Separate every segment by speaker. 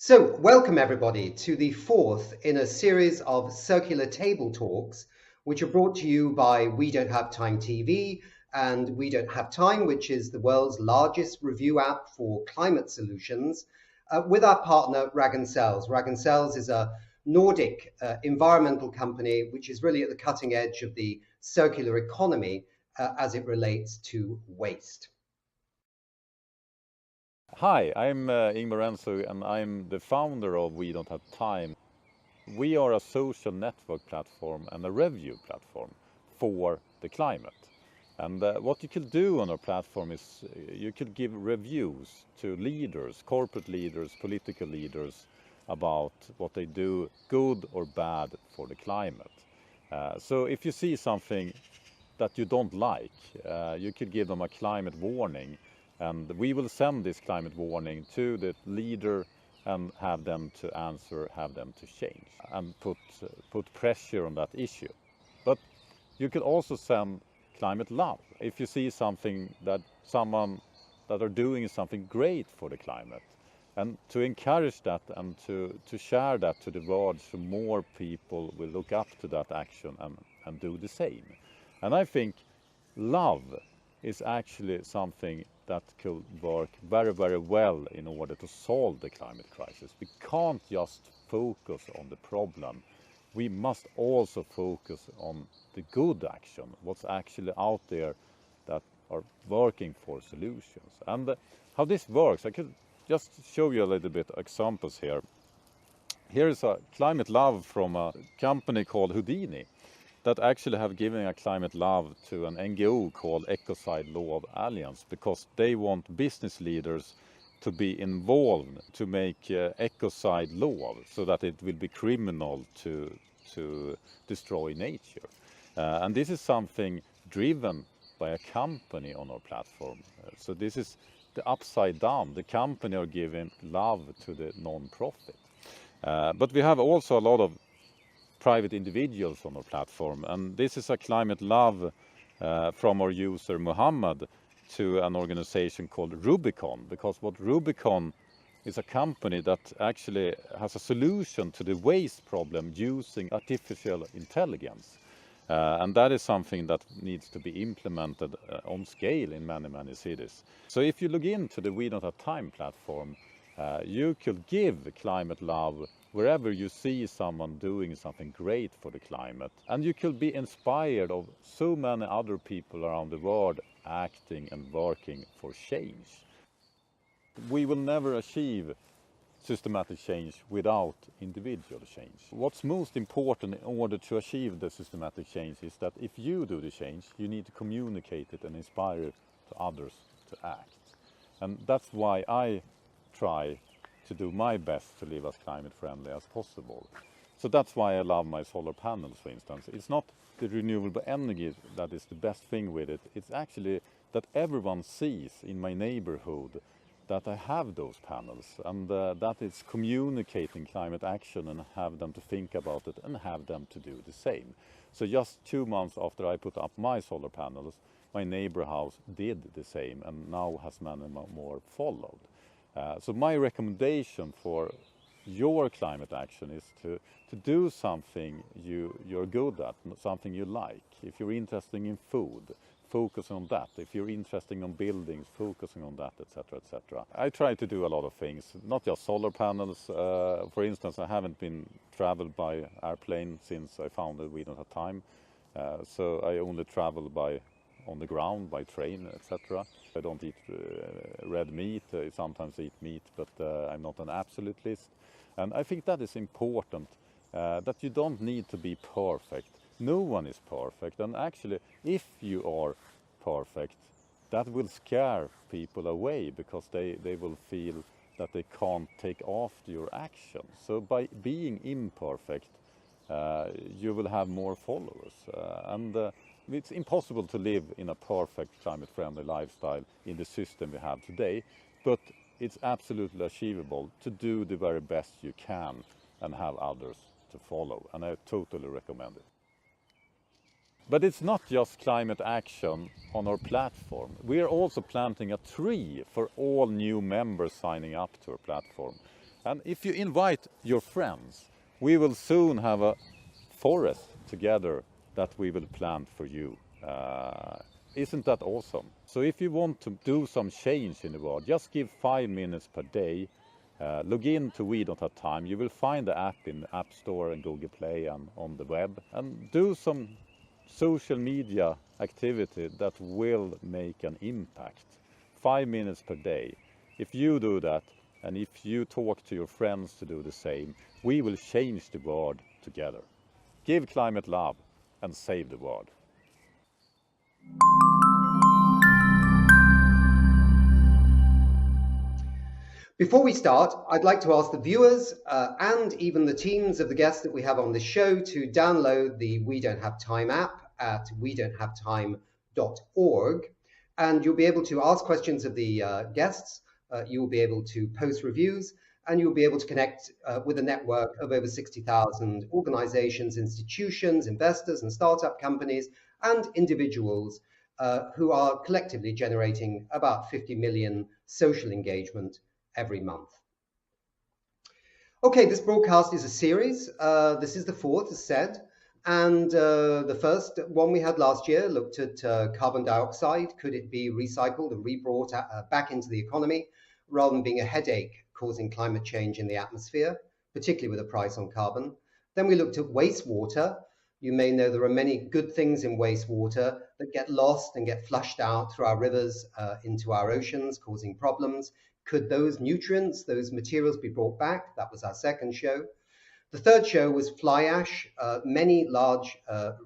Speaker 1: So, welcome everybody to the fourth in a series of circular table talks, which are brought to you by We Don't Have Time TV and We Don't Have Time, which is the world's largest review app for climate solutions, with our partner Ragn-Sells. Ragn-Sells is a Nordic environmental company which is really at the cutting edge of the circular economy as it relates to waste.
Speaker 2: Hi, I'm Ingmar Renzo and I'm the founder of We Don't Have Time. We are a social network platform and a review platform for the climate. And what you could do on our platform is you could give reviews to leaders, corporate leaders, political leaders about what they do, good or bad, for the climate. So if you see something that you don't like, you could give them a climate warning. And we will send this climate warning to the leader and have them to answer, have them to change and put pressure on that issue. But you could also send climate love. If you see something that someone that are doing something great for the climate, and to encourage that and to share that to the world so more people will look up to that action and do the same. And I think love is actually something that could work very, very well in order to solve the climate crisis. We can't just focus on the problem. We must also focus on the good action, what's actually out there that are working for solutions. And how this works, I could just show you a little bit examples here. Here is a climate love from a company called Houdini that actually have given a climate love to an NGO called Ecocide Law of Alliance, because they want business leaders to be involved to make ecocide law so that it will be criminal to destroy nature. And this is something driven by a company on our platform. So this is the upside down. The company are giving love to the non-profit. But we have also a lot of private individuals on our platform, and this is a climate love from our user Muhammad to an organization called Rubicon, because what Rubicon is a company that actually has a solution to the waste problem using artificial intelligence. And that is something that needs to be implemented on scale in many, many cities. So if you log into the We Don't Have Time platform, you could give climate love wherever you see someone doing something great for the climate. And you could be inspired of so many other people around the world acting and working for change. We will never achieve systematic change without individual change. What's most important in order to achieve the systematic change is that if you do the change, you need to communicate it and inspire to others to act. And that's why I try to do my best to live as climate friendly as possible. So that's why I love my solar panels, for instance. It's not the renewable energy that is the best thing with it. It's actually that everyone sees in my neighborhood that I have those panels, and that is communicating climate action and have them to think about it and have them to do the same. So just 2 months after I put up my solar panels, my neighbor house did the same, and now has many more followed. So my recommendation for your climate action is to do something you're good at, something you like. If you're interested in food, focusing on that. If you're interested in buildings, focusing on that, etc., etc. I try to do a lot of things, not just solar panels. For instance, I haven't been traveled by airplane since I found that we don't have time. So I only travel on the ground, by train, etc. I don't eat red meat. I sometimes eat meat, but I'm not an absolute list. And I think that is important, that you don't need to be perfect. No one is perfect, and actually, if you are perfect, that will scare people away, because they will feel that they can't take after your actions. So by being imperfect, you will have more followers. And it's impossible to live in a perfect climate-friendly lifestyle in the system we have today, but it's absolutely achievable to do the very best you can and have others to follow, and I totally recommend it. But it's not just climate action on our platform. We are also planting a tree for all new members signing up to our platform. And if you invite your friends, we will soon have a forest together that we will plant for you. Isn't that awesome? So if you want to do some change in the world, just give 5 minutes per day. Log in to We Don't Have Time. You will find the app in the App Store and Google Play and on the web. And do some social media activity that will make an impact. 5 minutes per day. If you do that, and if you talk to your friends to do the same, we will change the world together. Give climate love and save the world.
Speaker 1: Before we start, I'd like to ask the viewers and even the teams of the guests that we have on this show to download the We Don't Have Time app at wedon'thavetime.org, and you'll be able to ask questions of the guests, you'll be able to post reviews, and you'll be able to connect with a network of over 60,000 organizations, institutions, investors and startup companies and individuals who are collectively generating about 50 million social engagement every month. Okay, this broadcast is a series. This is the fourth, as said. And the first one we had last year looked at carbon dioxide. Could it be recycled and rebrought back into the economy rather than being a headache causing climate change in the atmosphere, particularly with a price on carbon? Then we looked at wastewater. You may know there are many good things in wastewater that get lost and get flushed out through our rivers into our oceans, causing problems. Could those nutrients, those materials be brought back? That was our second show. The third show was fly ash. Many large,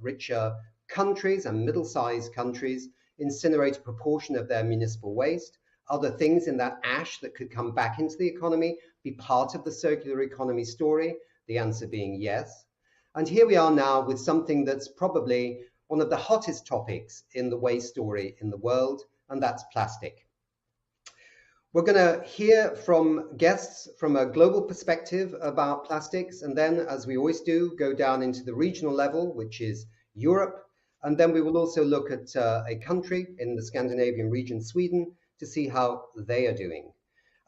Speaker 1: richer countries and middle-sized countries incinerate a proportion of their municipal waste. Are there things in that ash that could come back into the economy, be part of the circular economy story? The answer being yes. And here we are now with something that's probably one of the hottest topics in the waste story in the world, and that's plastic. We're going to hear from guests from a global perspective about plastics, and then, as we always do, go down into the regional level, which is Europe. And then we will also look at a country in the Scandinavian region, Sweden, to see how they are doing.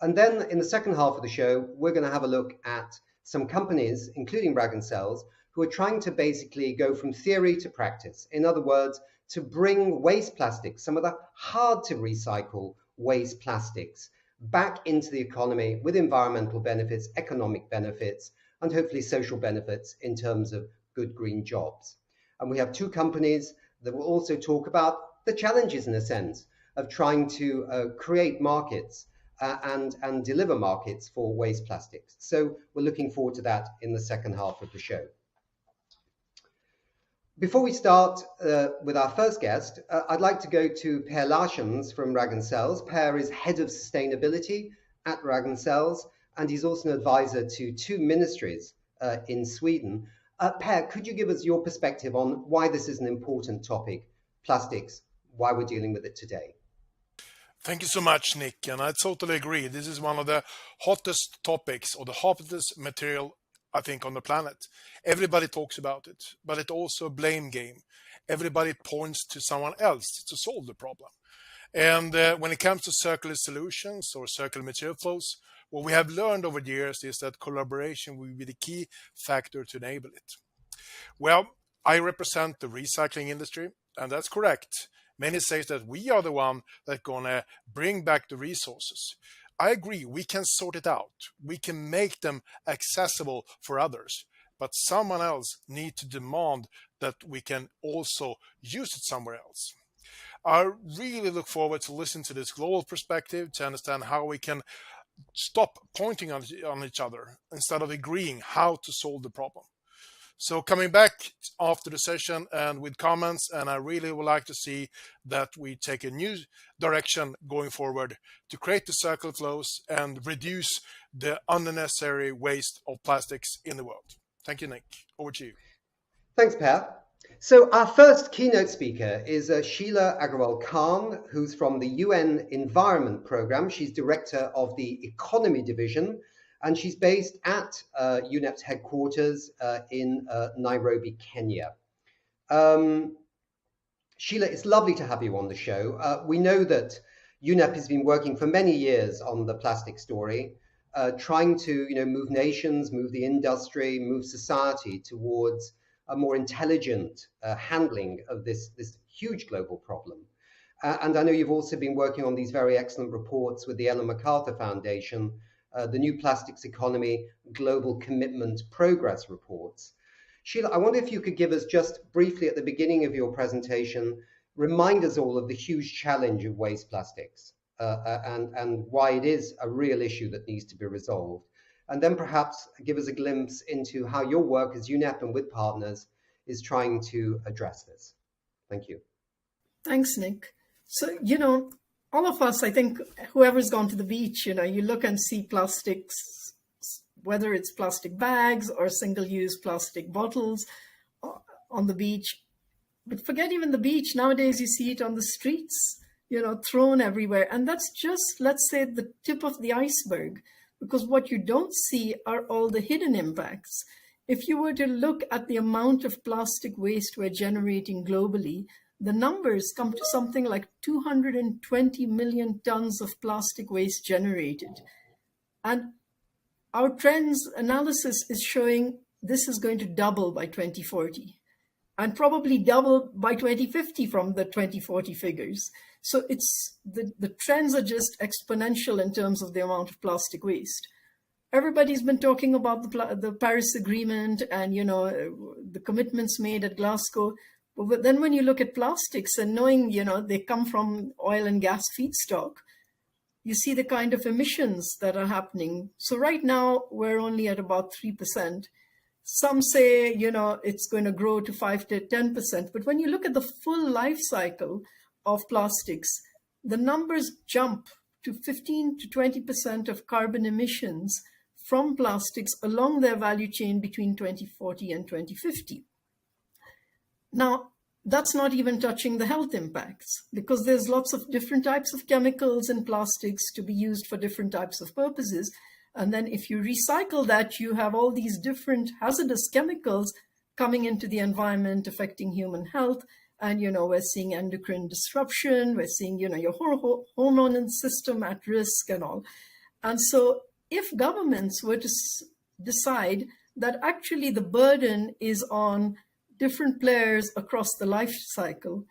Speaker 1: And then in the second half of the show, we're going to have a look at some companies, including Ragn-Sells, who are trying to basically go from theory to practice. In other words, to bring waste plastics, some of the hard to recycle waste plastics, back into the economy with environmental benefits, economic benefits, and hopefully social benefits in terms of good green jobs. And we have two companies that will also talk about the challenges, in a sense, of trying to create markets and deliver markets for waste plastics. So we're looking forward to that in the second half of the show. Before we start with our first guest, I'd like to go to Pär Larshans from Ragn-Sells. Pär is head of sustainability at Ragn-Sells, and he's also an advisor to two ministries in Sweden. Pär, could you give us your perspective on why this is an important topic, plastics, why we're dealing with it today?
Speaker 3: Thank you so much, Nick, and I totally agree. This is one of the hottest topics or the hottest material, I think, on the planet. Everybody talks about it, but it's also a blame game. Everybody points to someone else to solve the problem. And when it comes to circular solutions or circular material flows, what we have learned over the years is that collaboration will be the key factor to enable it. Well, I represent the recycling industry, and that's correct. Many say that we are the one that's going to bring back the resources. I agree, we can sort it out. We can make them accessible for others. But someone else needs to demand that we can also use it somewhere else. I really look forward to listening to this global perspective to understand how we can stop pointing on each other instead of agreeing how to solve the problem. So coming back after the session and with comments, and I really would like to see that we take a new direction going forward to create the circle flows and reduce the unnecessary waste of plastics in the world. Thank you, Nick. Over to you.
Speaker 1: Thanks, Pär. So our first keynote speaker is Sheila Aggarwal-Khan, who's from the UN Environment Programme. She's director of the Economy Division, and she's based at UNEP's headquarters in Nairobi, Kenya. Sheila, it's lovely to have you on the show. We know that UNEP has been working for many years on the plastic story, trying to move nations, move the industry, move society towards a more intelligent handling of this huge global problem. And I know you've also been working on these very excellent reports with the Ellen MacArthur Foundation, the New Plastics Economy Global Commitment Progress Reports. Sheila, I wonder if you could give us just briefly at the beginning of your presentation, remind us all of the huge challenge of waste plastics and why it is a real issue that needs to be resolved. And then perhaps give us a glimpse into how your work as UNEP and with partners is trying to address this. Thank you.
Speaker 4: Thanks, Nick. So, all of us, I think, whoever's gone to the beach, you look and see plastics, whether it's plastic bags or single-use plastic bottles on the beach. But forget even the beach. Nowadays, you see it on the streets, thrown everywhere. And that's just, let's say, the tip of the iceberg. Because what you don't see are all the hidden impacts. If you were to look at the amount of plastic waste we're generating globally, the numbers come to something like 220 million tons of plastic waste generated. And our trends analysis is showing this is going to double by 2040 and probably double by 2050 from the 2040 figures. So it's the trends are just exponential in terms of the amount of plastic waste. Everybody's been talking about the Paris Agreement and the commitments made at Glasgow. But then when you look at plastics and knowing they come from oil and gas feedstock, you see the kind of emissions that are happening. So right now we're only at about 3%. Some say it's going to grow to 5 to 10%. But when you look at the full life cycle of plastics, the numbers jump to 15 to 20% of carbon emissions from plastics along their value chain between 2040 and 2050. Now, that's not even touching the health impacts, because there's lots of different types of chemicals in plastics to be used for different types of purposes. And then if you recycle that, you have all these different hazardous chemicals coming into the environment, affecting human health. And, we're seeing endocrine disruption, we're seeing, your hormone system at risk and all. And so if governments were to decide that actually the burden is on different players across the life cycle,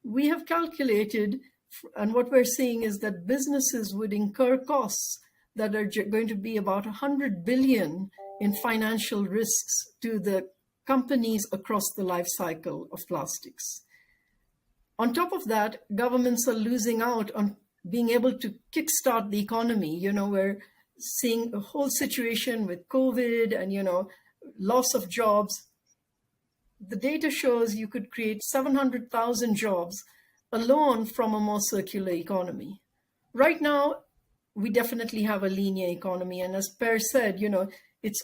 Speaker 4: we have calculated, and what we're seeing is that businesses would incur costs that are going to be about 100 billion in financial risks to the companies across the life cycle of plastics. On top of that, governments are losing out on being able to kickstart the economy. We're seeing a whole situation with COVID and, loss of jobs. The data shows you could create 700,000 jobs alone from a more circular economy. Right now, we definitely have a linear economy. And as Pär said, it's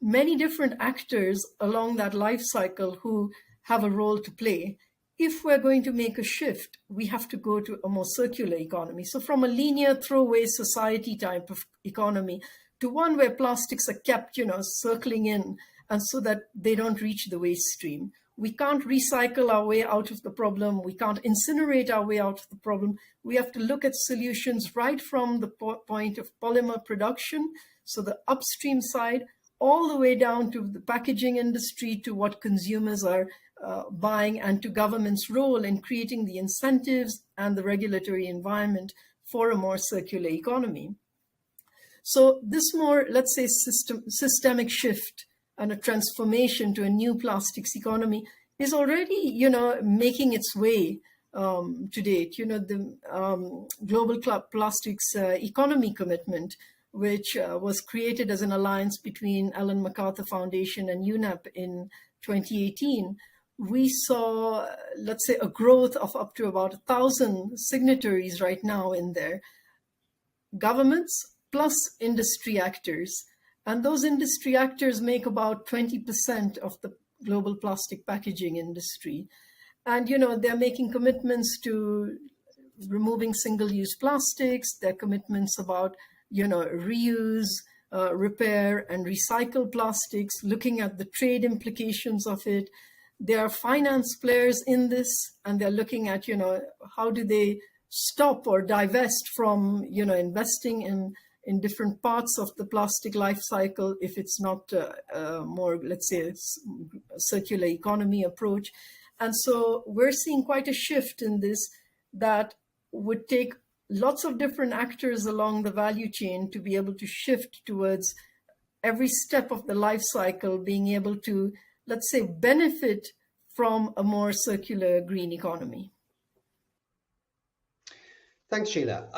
Speaker 4: many different actors along that life cycle who have a role to play. If we're going to make a shift, we have to go to a more circular economy. So from a linear throwaway society type of economy to one where plastics are kept, circling in, and so that they don't reach the waste stream. We can't recycle our way out of the problem. We can't incinerate our way out of the problem. We have to look at solutions right from the point of polymer production, so the upstream side, all the way down to the packaging industry, to what consumers are buying, and to government's role in creating the incentives and the regulatory environment for a more circular economy. So this more, let's say, systemic shift and a transformation to a new plastics economy is already, making its way to date. The Global Plastics Economy Commitment, which was created as an alliance between Ellen MacArthur Foundation and UNEP in 2018, we saw, let's say, a growth of up to about 1,000 signatories right now in there. Governments plus industry actors. And those industry actors make about 20% of the global plastic packaging industry. And, they're making commitments to removing single-use plastics. Their commitments about, reuse, repair, and recycle plastics, looking at the trade implications of it. There are finance players in this, and they're looking at, how do they stop or divest from, investing in different parts of the plastic life cycle if it's not a more, let's say, a circular economy approach. And so we're seeing quite a shift in this that would take lots of different actors along the value chain to be able to shift towards every step of the life cycle being able to, let's say, benefit from a more circular green economy.
Speaker 1: Thanks, Sheila.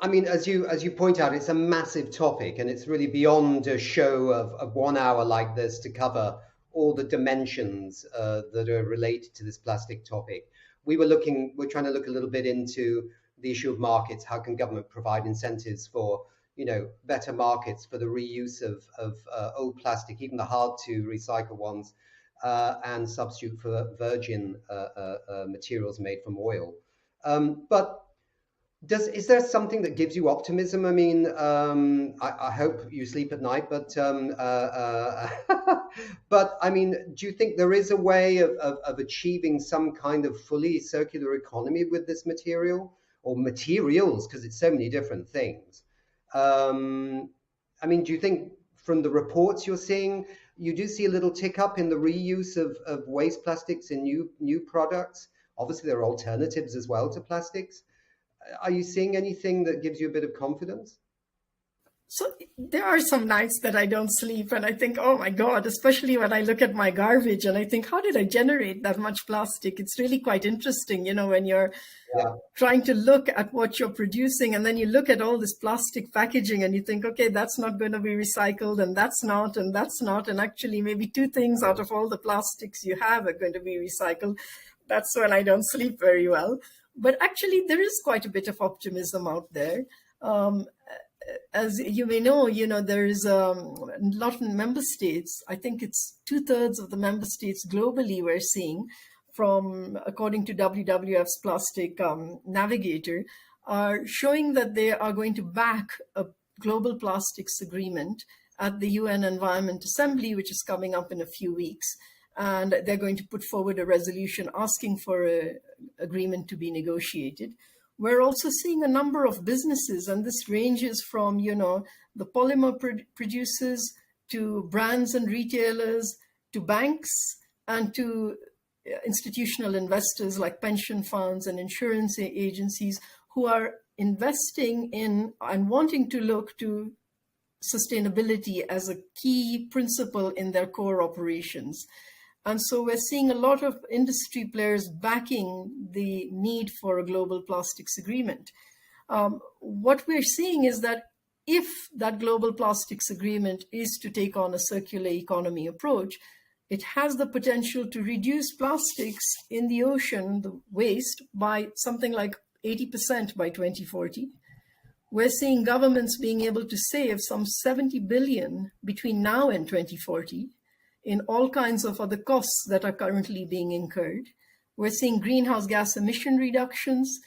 Speaker 1: I mean, as you point out, it's a massive topic, and it's really beyond a show of 1 hour like this to cover all the dimensions that are related to this plastic topic. We're trying to look a little bit into the issue of markets. How can government provide incentives for, better markets for the reuse of old plastic, even the hard to recycle ones, and substitute for virgin materials made from oil. But is there something that gives you optimism? I mean, I hope you sleep at night, but but I mean, do you think there is a way of achieving some kind of fully circular economy with this material or materials? Because it's so many different things. I mean, do you think from the reports you're seeing, you do see a little tick up in the reuse of waste plastics in new products? Obviously, there are alternatives as well to plastics. Are you seeing anything that gives you a bit of confidence?
Speaker 4: So there are some nights that I don't sleep and I think, oh my God, especially when I look at my garbage and I think, how did I generate that much plastic? It's really quite interesting, when you're trying to look at what you're producing and then you look at all this plastic packaging and you think, okay, that's not going to be recycled and that's not, and that's not. And actually maybe 2 things out of all the plastics you have are going to be recycled. That's when I don't sleep very well. But actually, there is quite a bit of optimism out there. As you may know, there is a lot of member states. I think it's 2/3 of the member states globally we're seeing, according to WWF's Plastic Navigator, are showing that they are going to back a global plastics agreement at the UN Environment Assembly, which is coming up in a few weeks. And they're going to put forward a resolution asking for an agreement to be negotiated. We're also seeing a number of businesses, and this ranges from, the polymer producers to brands and retailers to banks and to institutional investors like pension funds and insurance agencies who are investing in and wanting to look to sustainability as a key principle in their core operations. And so we're seeing a lot of industry players backing the need for a global plastics agreement. What we're seeing is that if that global plastics agreement is to take on a circular economy approach, it has the potential to reduce plastics in the ocean, the waste, by something like 80% by 2040. We're seeing governments being able to save some 70 billion between now and 2040. In all kinds of other costs that are currently being incurred. We're seeing greenhouse gas emission reductions,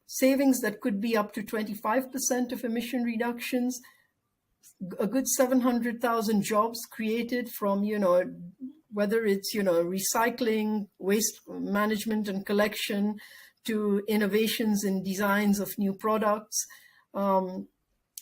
Speaker 4: savings that could be up to 25% of emission reductions, a good 700,000 jobs created from, whether it's, recycling, waste management and collection, to innovations in designs of new products.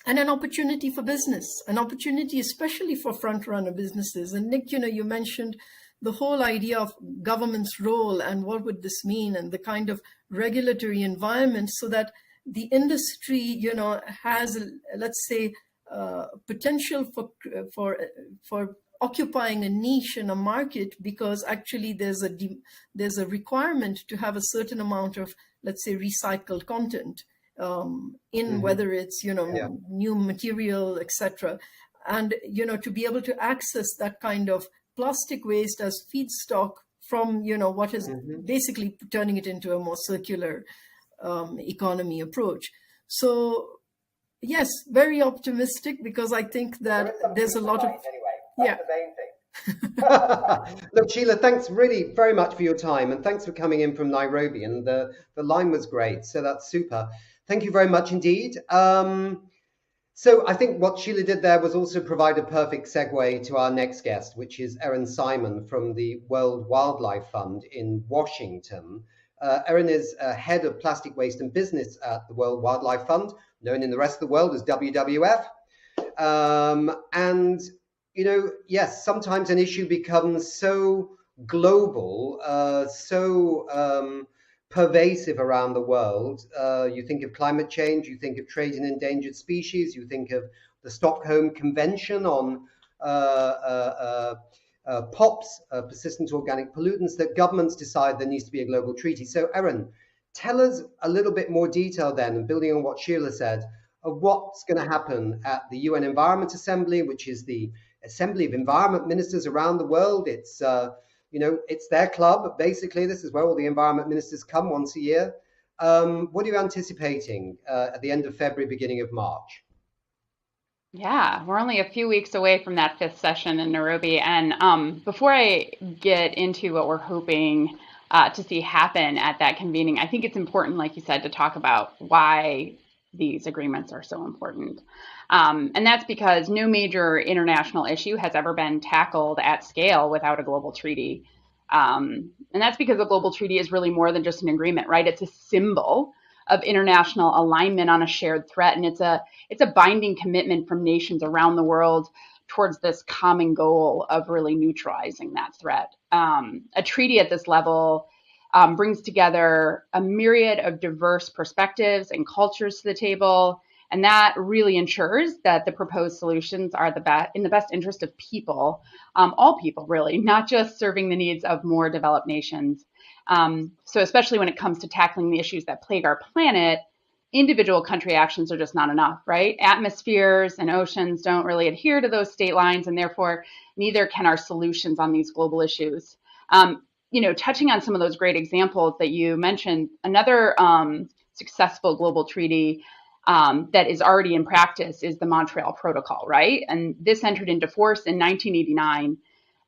Speaker 4: and an opportunity for business, an opportunity especially for front-runner businesses. And Nick, you mentioned the whole idea of government's role and what would this mean, and the kind of regulatory environment so that the industry, has, let's say, potential for occupying a niche in a market, because actually there's a requirement to have a certain amount of, let's say, recycled content in whether it's new material, etc. And to be able to access that kind of plastic waste as feedstock from what is basically turning it into a more circular economy approach. So yes, very optimistic, because I think that there's a lot of
Speaker 1: That's the main thing. Look, Sheila, thanks really very much for your time, and thanks for coming in from Nairobi. And the line was great, so that's super. Thank you very much indeed. So I think what Sheila did there was also provide a perfect segue to our next guest, which is Erin Simon from the World Wildlife Fund in Washington. Erin is head of plastic waste and business at the World Wildlife Fund, known in the rest of the world as WWF. And yes, sometimes an issue becomes so global, so pervasive around the world. You think of climate change, you think of trade in endangered species, you think of the Stockholm Convention on POPs, persistent organic pollutants, that governments decide there needs to be a global treaty. So Erin, tell us a little bit more detail then, and building on what Sheila said, of what's going to happen at the UN Environment Assembly, which is the assembly of environment ministers around the world. It's it's their club, basically. This is where all the environment ministers come once a year. What are you anticipating at the end of February, beginning of March?
Speaker 5: Yeah, we're only a few weeks away from that 5th session in Nairobi. And before I get into what we're hoping to see happen at that convening, I think it's important, like you said, to talk about why these agreements are so important. And that's because no major international issue has ever been tackled at scale without a global treaty. And that's because a global treaty is really more than just an agreement, right? It's a symbol of international alignment on a shared threat. And it's a binding commitment from nations around the world towards this common goal of really neutralizing that threat. A treaty at this level brings together a myriad of diverse perspectives and cultures to the table. And that really ensures that the proposed solutions are in the best interest of people, all people really, not just serving the needs of more developed nations. So especially when it comes to tackling the issues that plague our planet, individual country actions are just not enough, right? Atmospheres and oceans don't really adhere to those state lines, and therefore neither can our solutions on these global issues. Touching on some of those great examples that you mentioned, another successful global treaty that is already in practice is the Montreal Protocol, right? And this entered into force in 1989.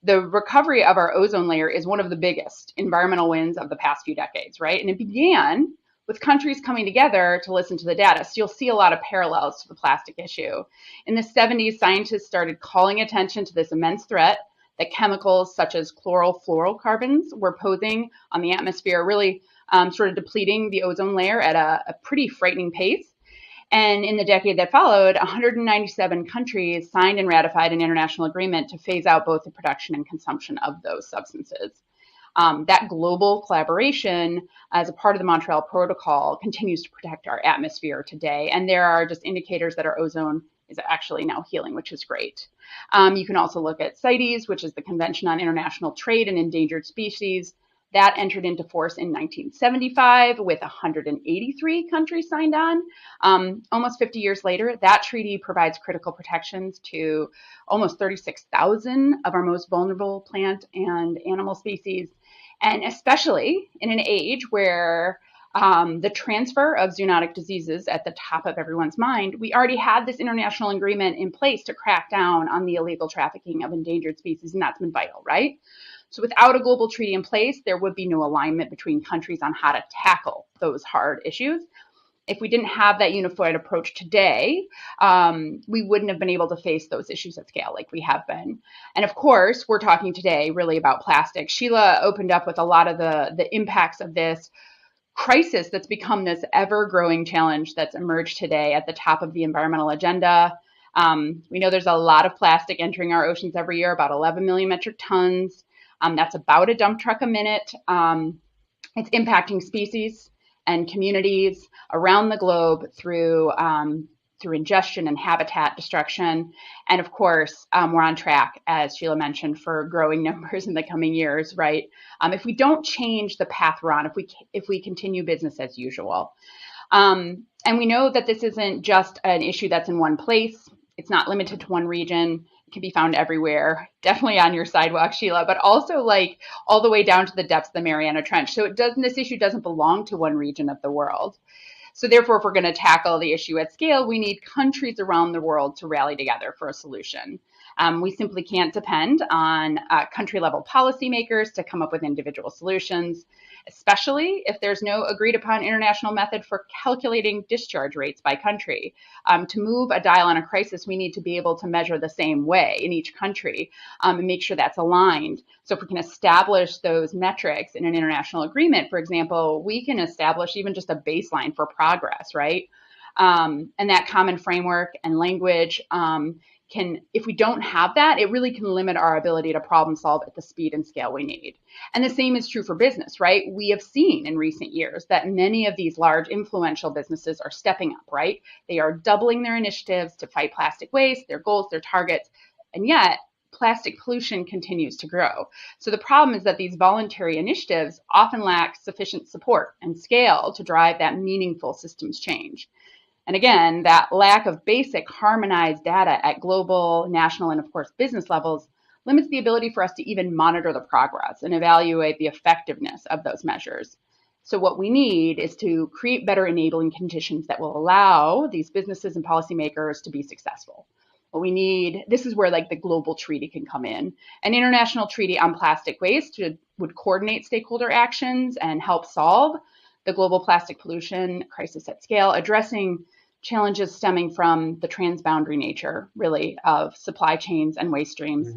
Speaker 5: The recovery of our ozone layer is one of the biggest environmental wins of the past few decades, right? And it began with countries coming together to listen to the data. So you'll see a lot of parallels to the plastic issue. In the 70s, scientists started calling attention to this immense threat that chemicals such as chlorofluorocarbons were posing on the atmosphere, really sort of depleting the ozone layer at a pretty frightening pace. And in the decade that followed, 197 countries signed and ratified an international agreement to phase out both the production and consumption of those substances. That global collaboration as a part of the Montreal Protocol continues to protect our atmosphere today. And there are just indicators that our ozone is actually now healing, which is great. You can also look at CITES, which is the Convention on International Trade in Endangered Species. That entered into force in 1975 with 183 countries signed on. Almost 50 years later, that treaty provides critical protections to almost 36,000 of our most vulnerable plant and animal species. And especially in an age where the transfer of zoonotic diseases at the top of everyone's mind, we already had this international agreement in place to crack down on the illegal trafficking of endangered species, and that's been vital, right? So without a global treaty in place, there would be no alignment between countries on how to tackle those hard issues. If we didn't have that unified approach today, we wouldn't have been able to face those issues at scale like we have been. And of course, we're talking today really about plastic. Sheila opened up with a lot of the impacts of this crisis that's become this ever-growing challenge that's emerged today at the top of the environmental agenda. We know there's a lot of plastic entering our oceans every year, about 11 million metric tons. That's about a dump truck a minute. It's impacting species and communities around the globe through ingestion and habitat destruction. And of course, we're on track, as Sheila mentioned, for growing numbers in the coming years, right? If we don't change the path we're on, if we continue business as usual. And we know that this isn't just an issue that's in one place. It's not limited to one region. It can be found everywhere, definitely on your sidewalk, Sheila, but also like all the way down to the depths of the Mariana Trench. So this issue doesn't belong to one region of the world. So therefore, if we're going to tackle the issue at scale, we need countries around the world to rally together for a solution. We simply can't depend on country-level policymakers to come up with individual solutions, especially if there's no agreed-upon international method for calculating discharge rates by country. To move a dial on a crisis, we need to be able to measure the same way in each country and make sure that's aligned. So if we can establish those metrics in an international agreement, for example, we can establish even just a baseline for progress, right? And that common framework and language if we don't have that, it really can limit our ability to problem solve at the speed and scale we need. And the same is true for business, right? We have seen in recent years that many of these large influential businesses are stepping up, right? They are doubling their initiatives to fight plastic waste, their goals, their targets, and yet plastic pollution continues to grow. So the problem is that these voluntary initiatives often lack sufficient support and scale to drive that meaningful systems change. And again, that lack of basic harmonized data at global, national, and of course, business levels limits the ability for us to even monitor the progress and evaluate the effectiveness of those measures. So what we need is to create better enabling conditions that will allow these businesses and policymakers to be successful. What we need, this is where like the global treaty can come in. An international treaty on plastic waste would coordinate stakeholder actions and help solve the global plastic pollution crisis at scale, addressing challenges stemming from the transboundary nature, really, of supply chains and waste streams.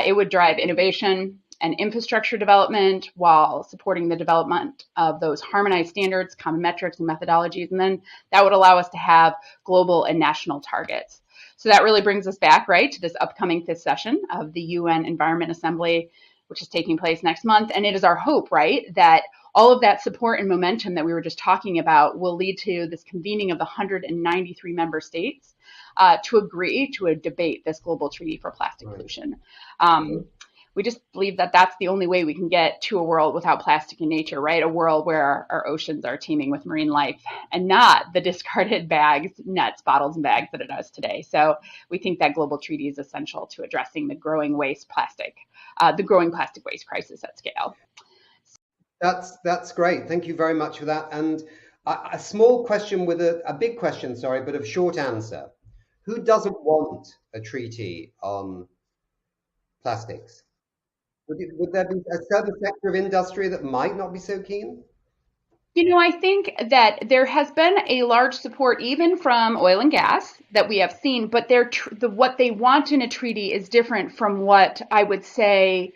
Speaker 5: It would drive innovation and infrastructure development while supporting the development of those harmonized standards, common metrics, and methodologies. And then that would allow us to have global and national targets. So that really brings us back, right, to this upcoming 5th session of the UN Environment Assembly, which is taking place next month. And it is our hope, right, that all of that support and momentum that we were just talking about will lead to this convening of the 193 member states to agree to a debate this global treaty for plastic pollution. We just believe that that's the only way we can get to a world without plastic in nature, right? A world where our oceans are teeming with marine life and not the discarded bags, nets, bottles, and bags that it does today. So we think that global treaty is essential to addressing the growing plastic waste crisis at scale.
Speaker 1: That's great. Thank you very much for that. And a small question with a big question, sorry, but a short answer. Who doesn't want a treaty on plastics? Would there be a certain sector of industry that might not be so keen?
Speaker 5: You know, I think that there has been a large support even from oil and gas that we have seen, but what they want in a treaty is different from what I would say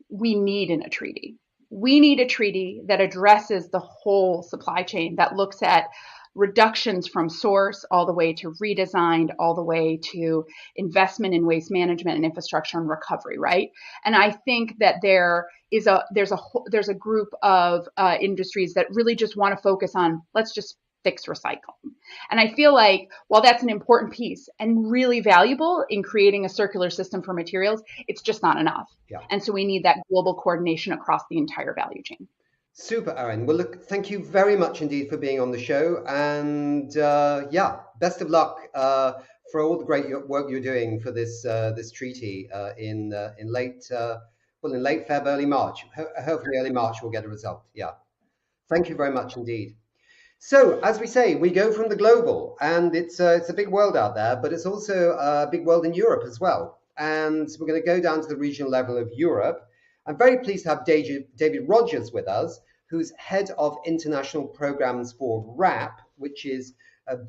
Speaker 5: we need in a treaty. We need a treaty that addresses the whole supply chain, that looks at reductions from source all the way to redesigned, all the way to investment in waste management and infrastructure and recovery, right? And I think that there's a group of industries that really just want to focus on, let's just fix recycling. And I feel like while that's an important piece and really valuable in creating a circular system for materials, it's just not enough.
Speaker 1: Yeah.
Speaker 5: And so we need that global coordination across the entire value chain.
Speaker 1: Super, Erin. Well, look, thank you very much indeed for being on the show. And best of luck for all the great work you're doing for this treaty in late Feb, early March. Hopefully early March we'll get a result. Yeah. Thank you very much indeed. So, as we say, we go from the global, and it's a big world out there, but it's also a big world in Europe as well. And we're going to go down to the regional level of Europe. I'm very pleased to have David Rogers with us, who's head of international programs for RAP, which is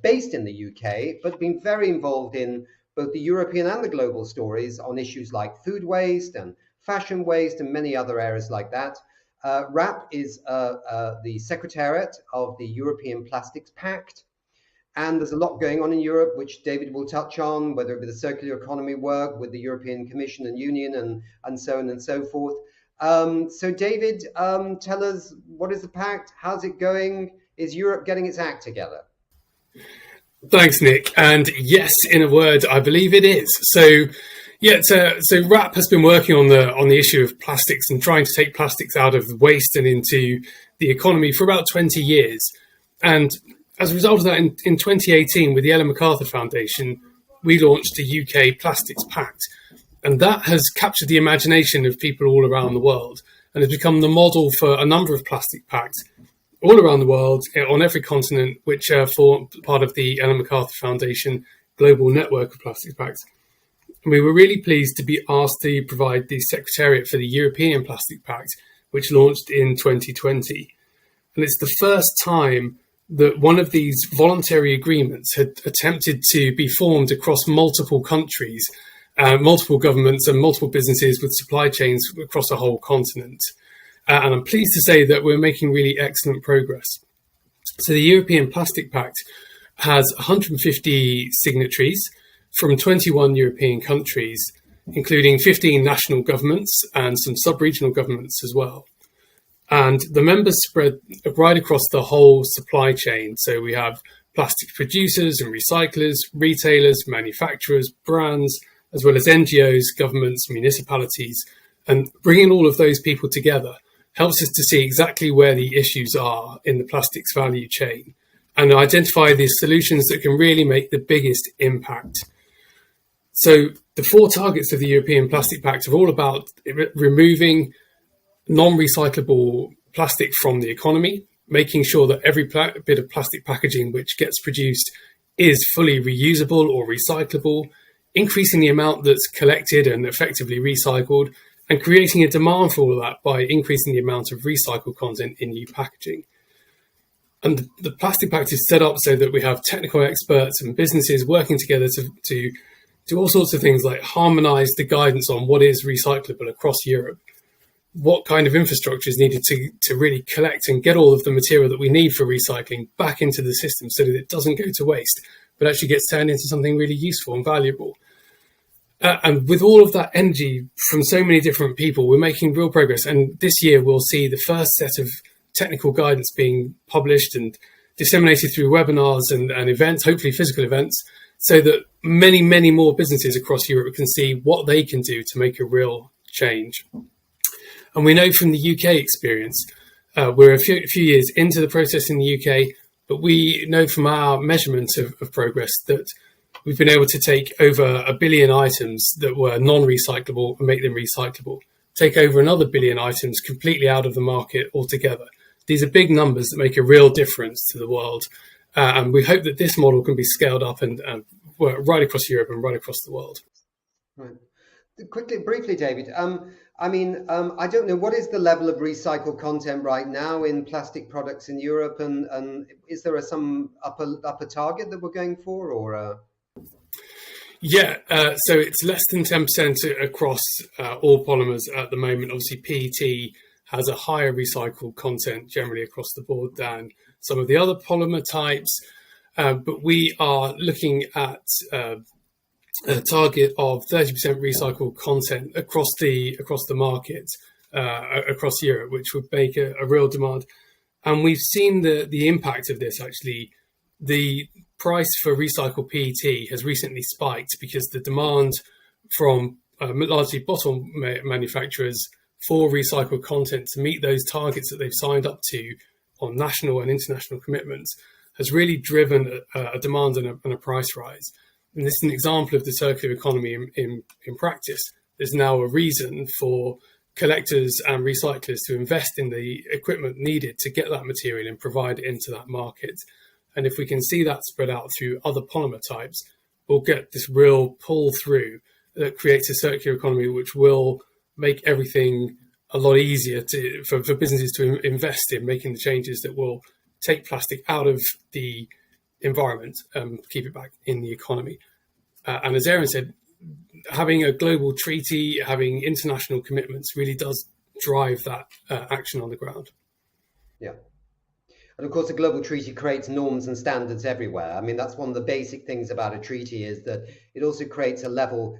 Speaker 1: based in the UK, but been very involved in both the European and the global stories on issues like food waste and fashion waste and many other areas like that. RAP is the Secretariat of the European Plastics Pact. And there's a lot going on in Europe, which David will touch on, whether it be the circular economy work with the European Commission and Union and so on and so forth. So David, tell us, what is the pact? How's it going? Is Europe getting its act together?
Speaker 6: Thanks, Nick. And yes, in a word, I believe it is. So RAP has been working on the issue of plastics and trying to take plastics out of waste and into the economy for about 20 years. And as a result of that, in 2018, with the Ellen MacArthur Foundation, we launched the UK Plastics Pact. And that has captured the imagination of people all around the world and has become the model for a number of plastic pacts all around the world, on every continent, which form part of the Ellen MacArthur Foundation global network of plastic pacts. And we were really pleased to be asked to provide the Secretariat for the European Plastic Pact, which launched in 2020. And it's the first time that one of these voluntary agreements had attempted to be formed across multiple countries, multiple governments and multiple businesses with supply chains across a whole continent. And I'm pleased to say that we're making really excellent progress. So the European Plastic Pact has 150 signatories from 21 European countries, including 15 national governments and some sub-regional governments as well. And the members spread right across the whole supply chain. So we have plastic producers and recyclers, retailers, manufacturers, brands, as well as NGOs, governments, municipalities. And bringing all of those people together helps us to see exactly where the issues are in the plastics value chain and identify the solutions that can really make the biggest impact. So the 4 targets of the European Plastic Pact are all about removing non-recyclable plastic from the economy, making sure that every bit of plastic packaging which gets produced is fully reusable or recyclable, increasing the amount that's collected and effectively recycled, and creating a demand for all of that by increasing the amount of recycled content in new packaging. And the Plastic Pact is set up so that we have technical experts and businesses working together to do all sorts of things like harmonise the guidance on what is recyclable across Europe, what kind of infrastructure is needed to really collect and get all of the material that we need for recycling back into the system so that it doesn't go to waste, but actually gets turned into something really useful and valuable. And with all of that energy from so many different people, we're making real progress. And this year we'll see the first set of technical guidance being published and disseminated through webinars and events, hopefully physical events, so that many, many more businesses across Europe can see what they can do to make a real change. And we know from the UK experience, we're a few years into the process in the UK, but we know from our measurement of progress that we've been able to take over 1 billion items that were non-recyclable and make them recyclable, take over another 1 billion items completely out of the market altogether. These are big numbers that make a real difference to the world. And we hope that this model can be scaled up and work right across Europe and right across the world.
Speaker 1: Right. Briefly, David, I don't know, what is the level of recycled content right now in plastic products in Europe? And is there some upper target that we're going for? Or
Speaker 6: Yeah, so it's less than 10% across all polymers at the moment. Obviously, PET has a higher recycled content generally across the board than some of the other polymer types. But we are looking at a target of 30% recycled content across the market, across Europe, which would make a real demand. And we've seen the impact of this, actually. The price for recycled PET has recently spiked because the demand from largely bottle manufacturers for recycled content to meet those targets that they've signed up to on national and international commitments has really driven a demand and a price rise. And this is an example of the circular economy in practice. There's now a reason for collectors and recyclers to invest in the equipment needed to get that material and provide it into that market. And if we can see that spread out through other polymer types, we'll get this real pull through that creates a circular economy, which will make everything a lot easier for businesses to invest in making the changes that will take plastic out of the environment and keep it back in the economy. And as Erin said, having a global treaty, having international commitments really does drive that action on the ground.
Speaker 1: Yeah. And of course, a global treaty creates norms and standards everywhere. I mean, that's one of the basic things about a treaty, is that it also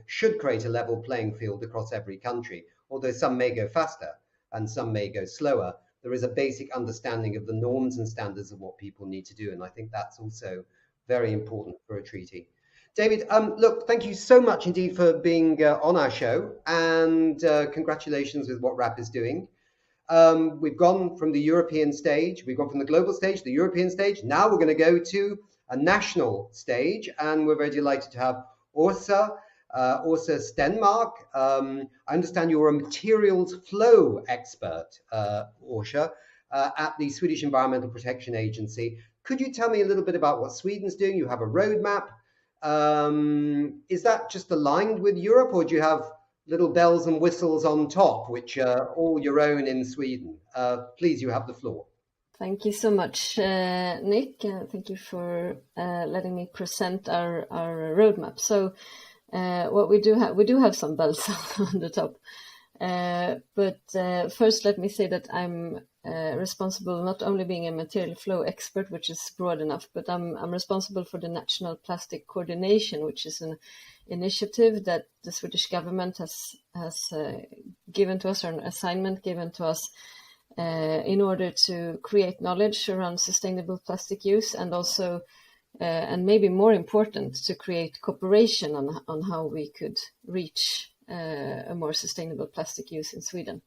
Speaker 1: should create a level playing field across every country. Although some may go faster and some may go slower, there is a basic understanding of the norms and standards of what people need to do. And I think that's also very important for a treaty. David, look, thank you so much indeed for being on our show, and congratulations with what RAP is doing. We've gone from the European stage, we've gone from the global stage to the European stage. Now we're going to go to a national stage, and we're very delighted to have Åsa Stenmarck. I understand you're a materials flow expert, Åsa, at the Swedish Environmental Protection Agency. Could you tell me a little bit about what Sweden's doing? You have a roadmap. Is that just aligned with Europe, or do you have little bells and whistles on top, which are all your own in Sweden? Please, you have the floor.
Speaker 7: Thank you so much, Nick. Thank you for letting me present our roadmap. So what we do have some bells on the top. But first, let me say that I'm responsible, not only being a material flow expert, which is broad enough, but I'm responsible for the National Plastic Coordination, which is an initiative that the Swedish government has given to us, or an assignment given to us, in order to create knowledge around sustainable plastic use, and also, and maybe more important, to create cooperation on how we could reach a more sustainable plastic use in Sweden.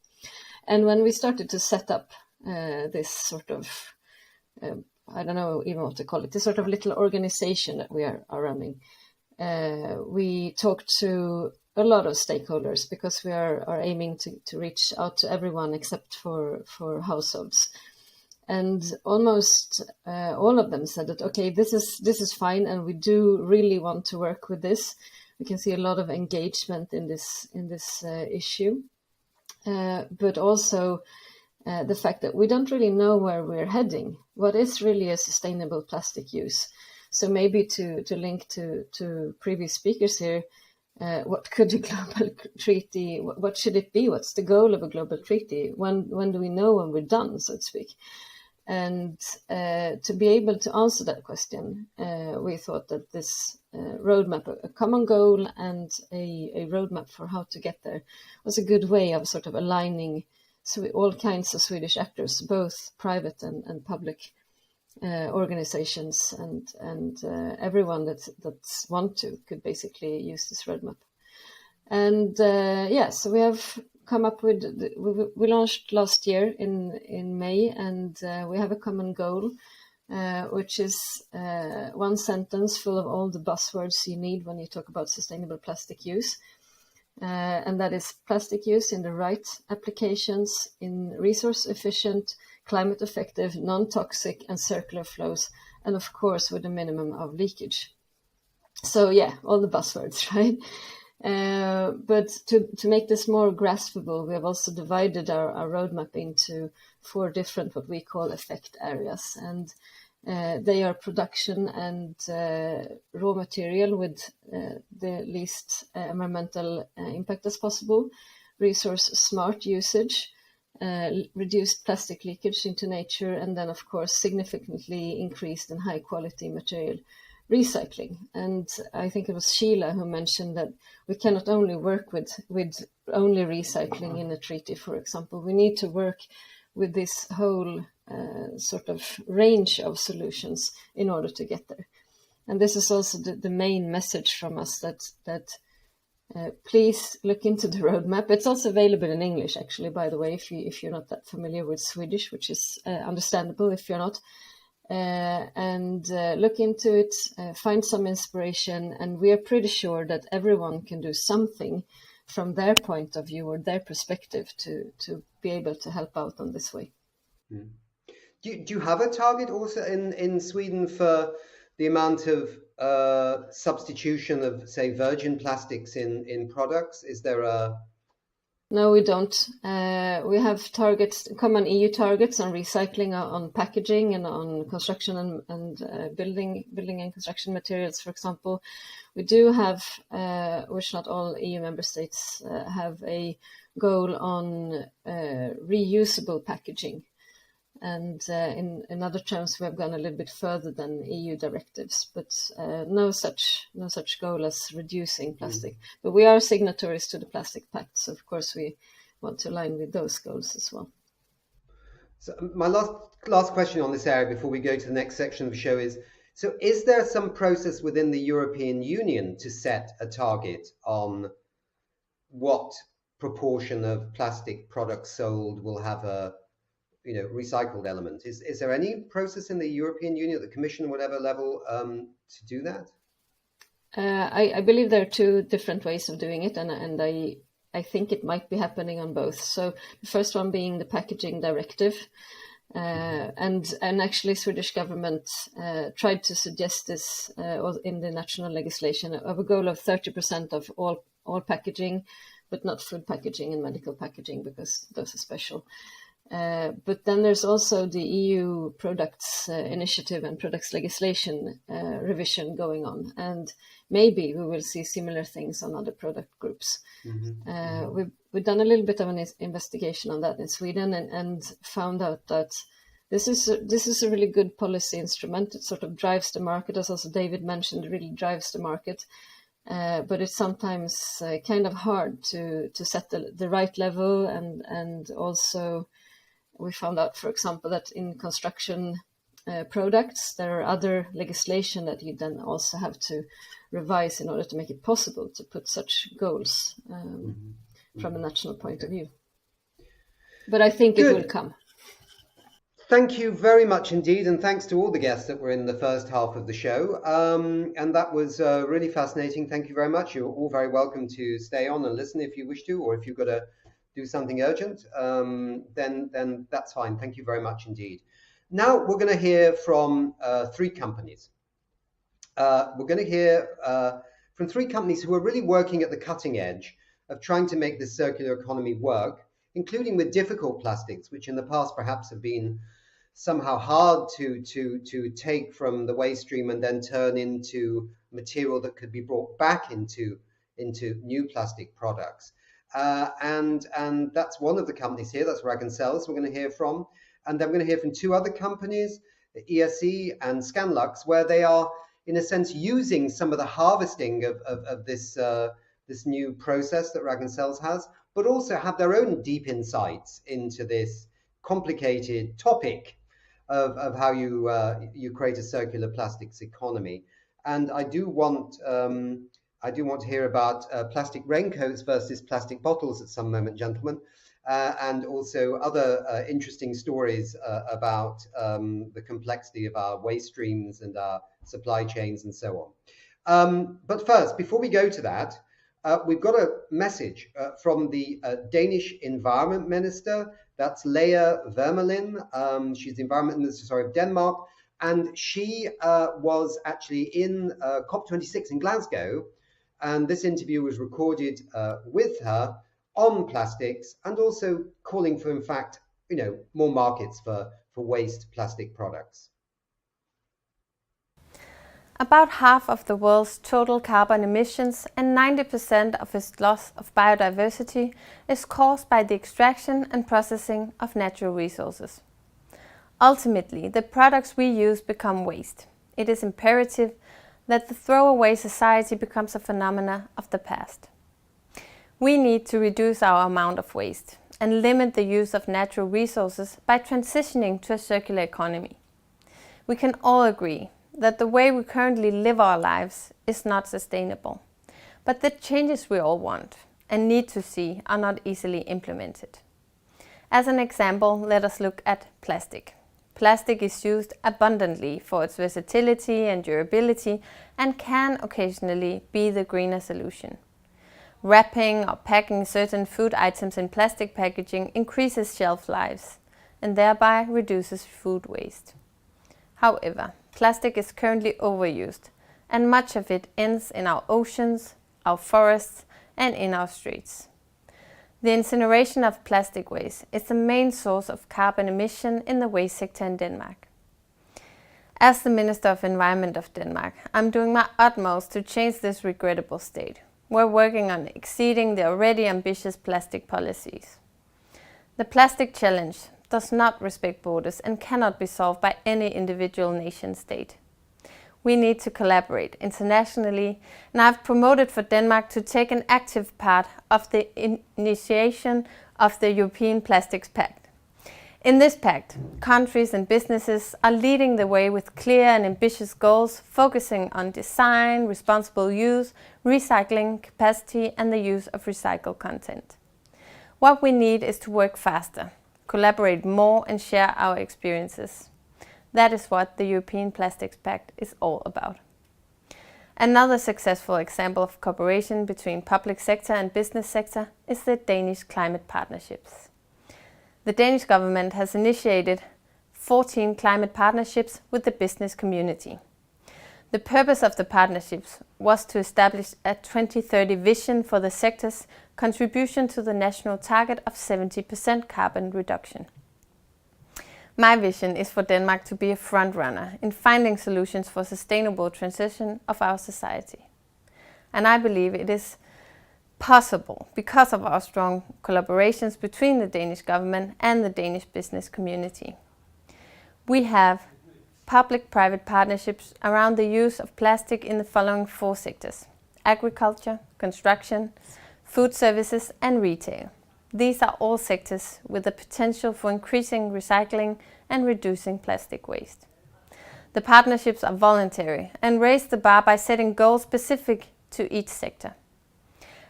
Speaker 7: And when we started to set up this sort of, I don't know even what to call it, this sort of little organization that we are running, we talked to a lot of stakeholders, because we are aiming to reach out to everyone except for households. And almost all of them said that, okay, this is fine, and we do really want to work with this. We can see a lot of engagement in this issue, but also the fact that we don't really know where we're heading. What is really a sustainable plastic use? So maybe to link to previous speakers here, what could a global treaty? What should it be? What's the goal of a global treaty? When do we know when we're done, so to speak? And to be able to answer that question, we thought that this roadmap, a common goal and a roadmap for how to get there, was a good way of sort of aligning all kinds of Swedish actors, both private and public organizations, and everyone that want to could basically use this roadmap. And so we have come up with, we launched last year in May, and we have a common goal, which is one sentence full of all the buzzwords you need when you talk about sustainable plastic use. And that is plastic use in the right applications, in resource efficient, climate effective, non-toxic and circular flows, and of course with a minimum of leakage. So yeah, all the buzzwords, right? But to make this more graspable, we have also divided our roadmap into 4 different, what we call effect areas. And they are production and raw material with the least environmental impact as possible, resource smart usage, reduced plastic leakage into nature, and then of course significantly increased and high quality material recycling. And I think it was Sheila who mentioned that we cannot only work with only recycling in a treaty, for example. We need to work with this whole sort of range of solutions in order to get there. And this is also the main message from us, that please look into the roadmap. It's also available in English, actually, by the way, if you're not that familiar with Swedish, which is understandable if you're not. And look into it, find some inspiration, and we are pretty sure that everyone can do something from their point of view or their perspective to be able to help out on this way.
Speaker 1: Mm. Do you have a target also in Sweden for the amount of substitution of, say, virgin plastics in products? Is there a...
Speaker 7: No, we don't. We have targets, common EU targets on recycling, on packaging, and on construction and building and construction materials, for example. We do have, which not all EU member states have, a goal on reusable packaging. And in other terms, we have gone a little bit further than EU directives, but no such goal as reducing plastic. But we are signatories to the Plastic Pact, so of course we want to align with those goals as well.
Speaker 1: So my last question on this area before we go to the next section of the show is, so is there some process within the European Union to set a target on what proportion of plastic products sold will have a recycled element? Is there any process in the European Union, at the Commission, whatever level, to do that?
Speaker 7: I believe there are two different ways of doing it, and I think it might be happening on both. So the first one being the packaging directive, and actually Swedish government tried to suggest this in the national legislation of a goal of 30% of all packaging, but not food packaging and medical packaging because those are special. But then there's also the EU products initiative and products legislation revision going on, and maybe we will see similar things on other product groups. We've done a little bit of an investigation on that in Sweden and found out that this is a really good policy instrument. It sort of drives the market, as also David mentioned, it really drives the market. But it's sometimes kind of hard to set the right level, and also we found out, for example, that in construction products, there are other legislation that you then also have to revise in order to make it possible to put such goals from a national point of view. But I think it will come.
Speaker 1: Thank you very much indeed, and thanks to all the guests that were in the first half of the show. And that was really fascinating. Thank you very much. You're all very welcome to stay on and listen if you wish to, or if you've got to do something urgent, then that's fine. Thank you very much indeed. Now we're going to hear from three companies. We're going to hear from three companies who are really working at the cutting edge of trying to make this circular economy work, including with difficult plastics, which in the past perhaps have been somehow hard to take from the waste stream and then turn into material that could be brought back into new plastic products. And that's one of the companies here. That's Ragn-Sells we're going to hear from. And then we're going to hear from two other companies, ESE and Scanlux, where they are, in a sense, using some of the harvesting of this new process that Ragn-Sells has, but also have their own deep insights into this complicated topic of how you create a circular plastics economy. And I do want to hear about plastic raincoats versus plastic bottles at some moment, gentlemen, and also other interesting stories about the complexity of our waste streams and our supply chains and so on. But first, before we go to that, we've got a message from the Danish Environment Minister. That's Lea Wermelin. She's the Environment Minister, of Denmark. And she was actually in COP26 in Glasgow. And this interview was recorded with her on plastics, and also calling for, in fact, more markets for waste plastic products.
Speaker 8: About half of the world's total carbon emissions and 90% of its loss of biodiversity is caused by the extraction and processing of natural resources. Ultimately, the products we use become waste. It is imperative that the throwaway society becomes a phenomena of the past. We need to reduce our amount of waste and limit the use of natural resources by transitioning to a circular economy. We can all agree that the way we currently live our lives is not sustainable, but the changes we all want and need to see are not easily implemented. As an example, let us look at plastic. Plastic is used abundantly for its versatility and durability and can occasionally be the greener solution. Wrapping or packing certain food items in plastic packaging increases shelf lives and thereby reduces food waste. However, plastic is currently overused, and much of it ends in our oceans, our forests, and in our streets. The incineration of plastic waste is the main source of carbon emission in the waste sector in Denmark. As the Minister of Environment of Denmark, I'm doing my utmost to change this regrettable state. we're working on exceeding the already ambitious plastic policies. The plastic challenge does not respect borders and cannot be solved by any individual nation state. We need to collaborate internationally, and I've promoted for Denmark to take an active part of the initiation of the European Plastics Pact. In this pact, countries and businesses are leading the way with clear and ambitious goals, focusing on design, responsible use, recycling capacity, and the use of recycled content. What we need is to work faster, collaborate more, and share our experiences. That is what the European Plastics Pact is all about. Another successful example of cooperation between public sector and business sector is the Danish climate partnerships. The Danish government has initiated 14 climate partnerships with the business community. The purpose of the partnerships was to establish a 2030 vision for the sector's contribution to the national target of 70% carbon reduction. My vision is for Denmark to be a front-runner in finding solutions for sustainable transition of our society. And I believe it is possible because of our strong collaborations between the Danish government and the Danish business community. We have public-private partnerships around the use of plastic in the following 4 sectors: agriculture, construction, food services and retail. These are all sectors with the potential for increasing recycling and reducing plastic waste. The partnerships are voluntary and raise the bar by setting goals specific to each sector.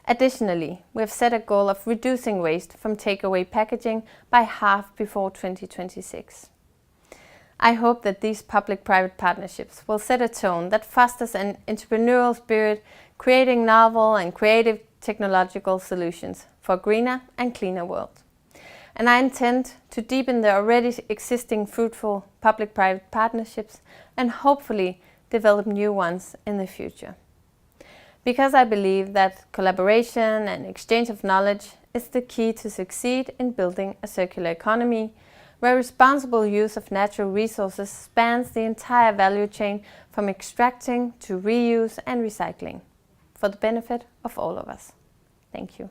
Speaker 8: Additionally, we have set a goal of reducing waste from takeaway packaging by half before 2026. I hope that these public-private partnerships will set a tone that fosters an entrepreneurial spirit, creating novel and creative technological solutions for a greener and cleaner world. And I intend to deepen the already existing fruitful public-private partnerships and hopefully develop new ones in the future. Because I believe that collaboration and exchange of knowledge is the key to succeed in building a circular economy where responsible use of natural resources spans the entire value chain from extracting to reuse and recycling for the benefit of all of us. Thank you.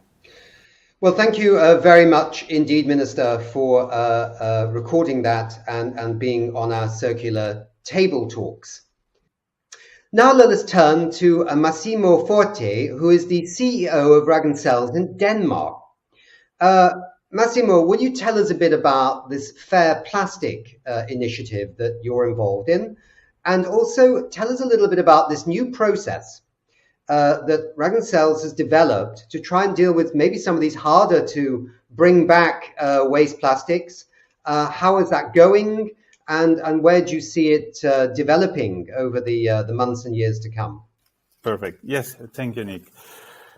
Speaker 1: Well, thank you very much indeed, Minister, for recording that and being on our circular table talks. Now let us turn to Massimo Forti, who is the CEO of Ragn-Sells in Denmark. Massimo, will you tell us a bit about this Fair Plastic initiative that you're involved in? And also tell us a little bit about this new process that Ragn-Sells has developed to try and deal with maybe some of these harder to bring back waste plastics. How is that going? And where do you see it developing over the months and years to come?
Speaker 9: Perfect. Yes, thank you, Nick.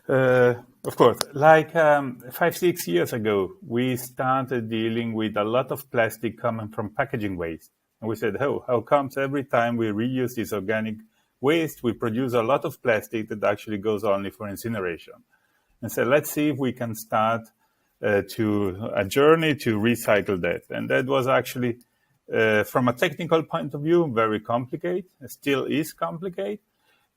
Speaker 9: Of course, like 5-6 years ago, we started dealing with a lot of plastic coming from packaging waste. And we said, how comes every time we reuse this organic waste, we produce a lot of plastic that actually goes only for incineration? And so let's see if we can start to a journey to recycle that. And that was actually, from a technical point of view, very complicated. It still is complicated.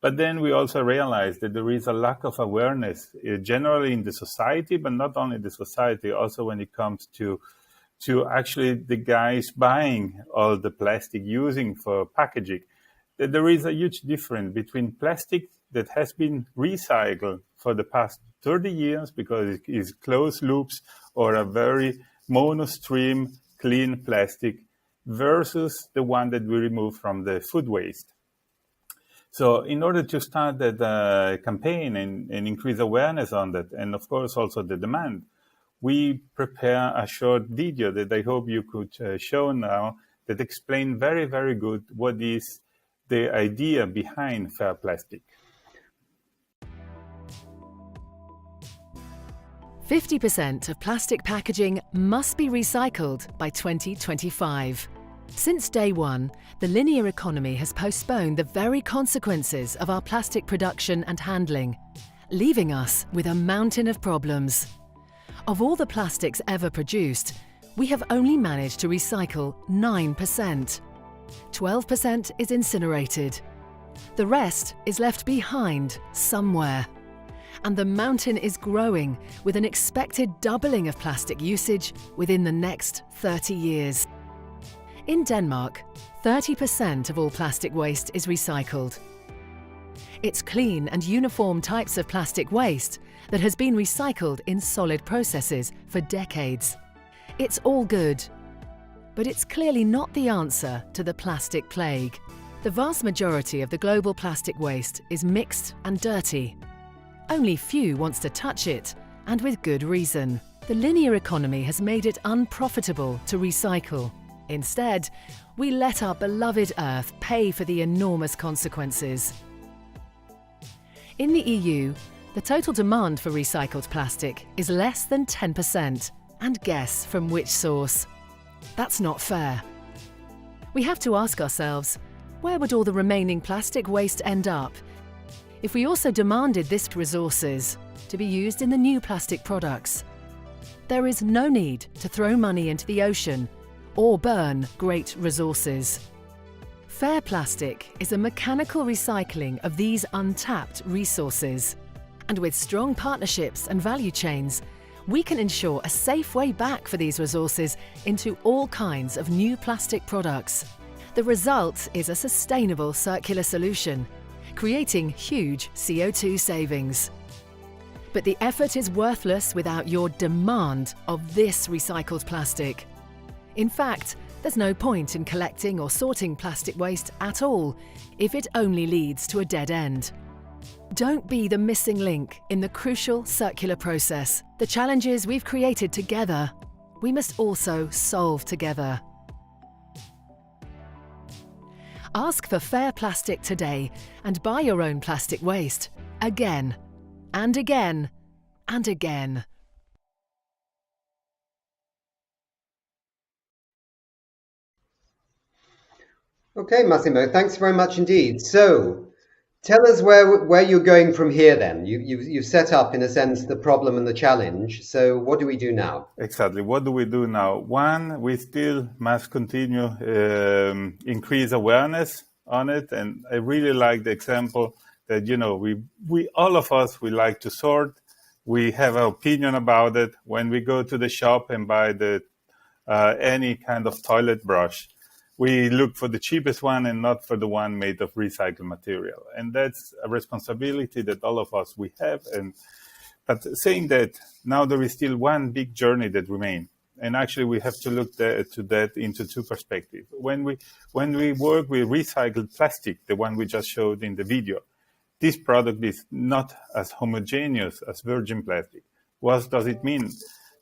Speaker 9: But then we also realized that there is a lack of awareness generally in the society, but not only the society, also when it comes to actually the guys buying all the plastic using for packaging. That there is a huge difference between plastic that has been recycled for the past 30 years because it is closed loops or a very monostream clean plastic versus the one that we remove from the food waste. So in order to start that campaign and increase awareness on that, and of course also the demand, we prepare a short video that I hope you could show now that explain very, very good what is the idea behind Fair Plastic.
Speaker 10: 50% of plastic packaging must be recycled by 2025. Since day one, the linear economy has postponed the very consequences of our plastic production and handling, leaving us with a mountain of problems. Of all the plastics ever produced, we have only managed to recycle 9%. 12% is incinerated. The rest is left behind somewhere. And the mountain is growing, with an expected doubling of plastic usage within the next 30 years. In Denmark, 30% of all plastic waste is recycled. It's clean and uniform types of plastic waste that has been recycled in solid processes for decades. It's all good, but it's clearly not the answer to the plastic plague. The vast majority of the global plastic waste is mixed and dirty. Only few wants to touch it, and with good reason. The linear economy has made it unprofitable to recycle. Instead, we let our beloved Earth pay for the enormous consequences. In the EU, the total demand for recycled plastic is less than 10%, and guess from which source? That's not fair. We have to ask ourselves, where would all the remaining plastic waste end up if we also demanded this resources to be used in the new plastic products? There is no need to throw money into the ocean or burn great resources. Fair plastic is a mechanical recycling of these untapped resources. And with strong partnerships and value chains, we can ensure a safe way back for these resources into all kinds of new plastic products. The result is a sustainable circular solution, creating huge CO2 savings. But the effort is worthless without your demand of this recycled plastic. In fact, there's no point in collecting or sorting plastic waste at all if it only leads to a dead end. Don't be the missing link in the crucial circular process. The challenges we've created together, we must also solve together. Ask for fair plastic today and buy your own plastic waste. Again, and again, and again.
Speaker 1: Okay, Massimo, thanks very much indeed. So, tell us where you're going from here then. You've set up, in a sense, the problem and the challenge. So what do we do now?
Speaker 9: Exactly. What do we do now? One, we still must continue increase awareness on it. And I really like the example that, we all of us, we like to sort. We have an opinion about it. When we go to the shop and buy any kind of toilet brush, we look for the cheapest one and not for the one made of recycled material. And that's a responsibility that all of us we have. But saying that, now there is still one big journey that remains. And actually we have to look to that into two perspectives. When we work with recycled plastic, the one we just showed in the video, this product is not as homogeneous as virgin plastic. What does it mean?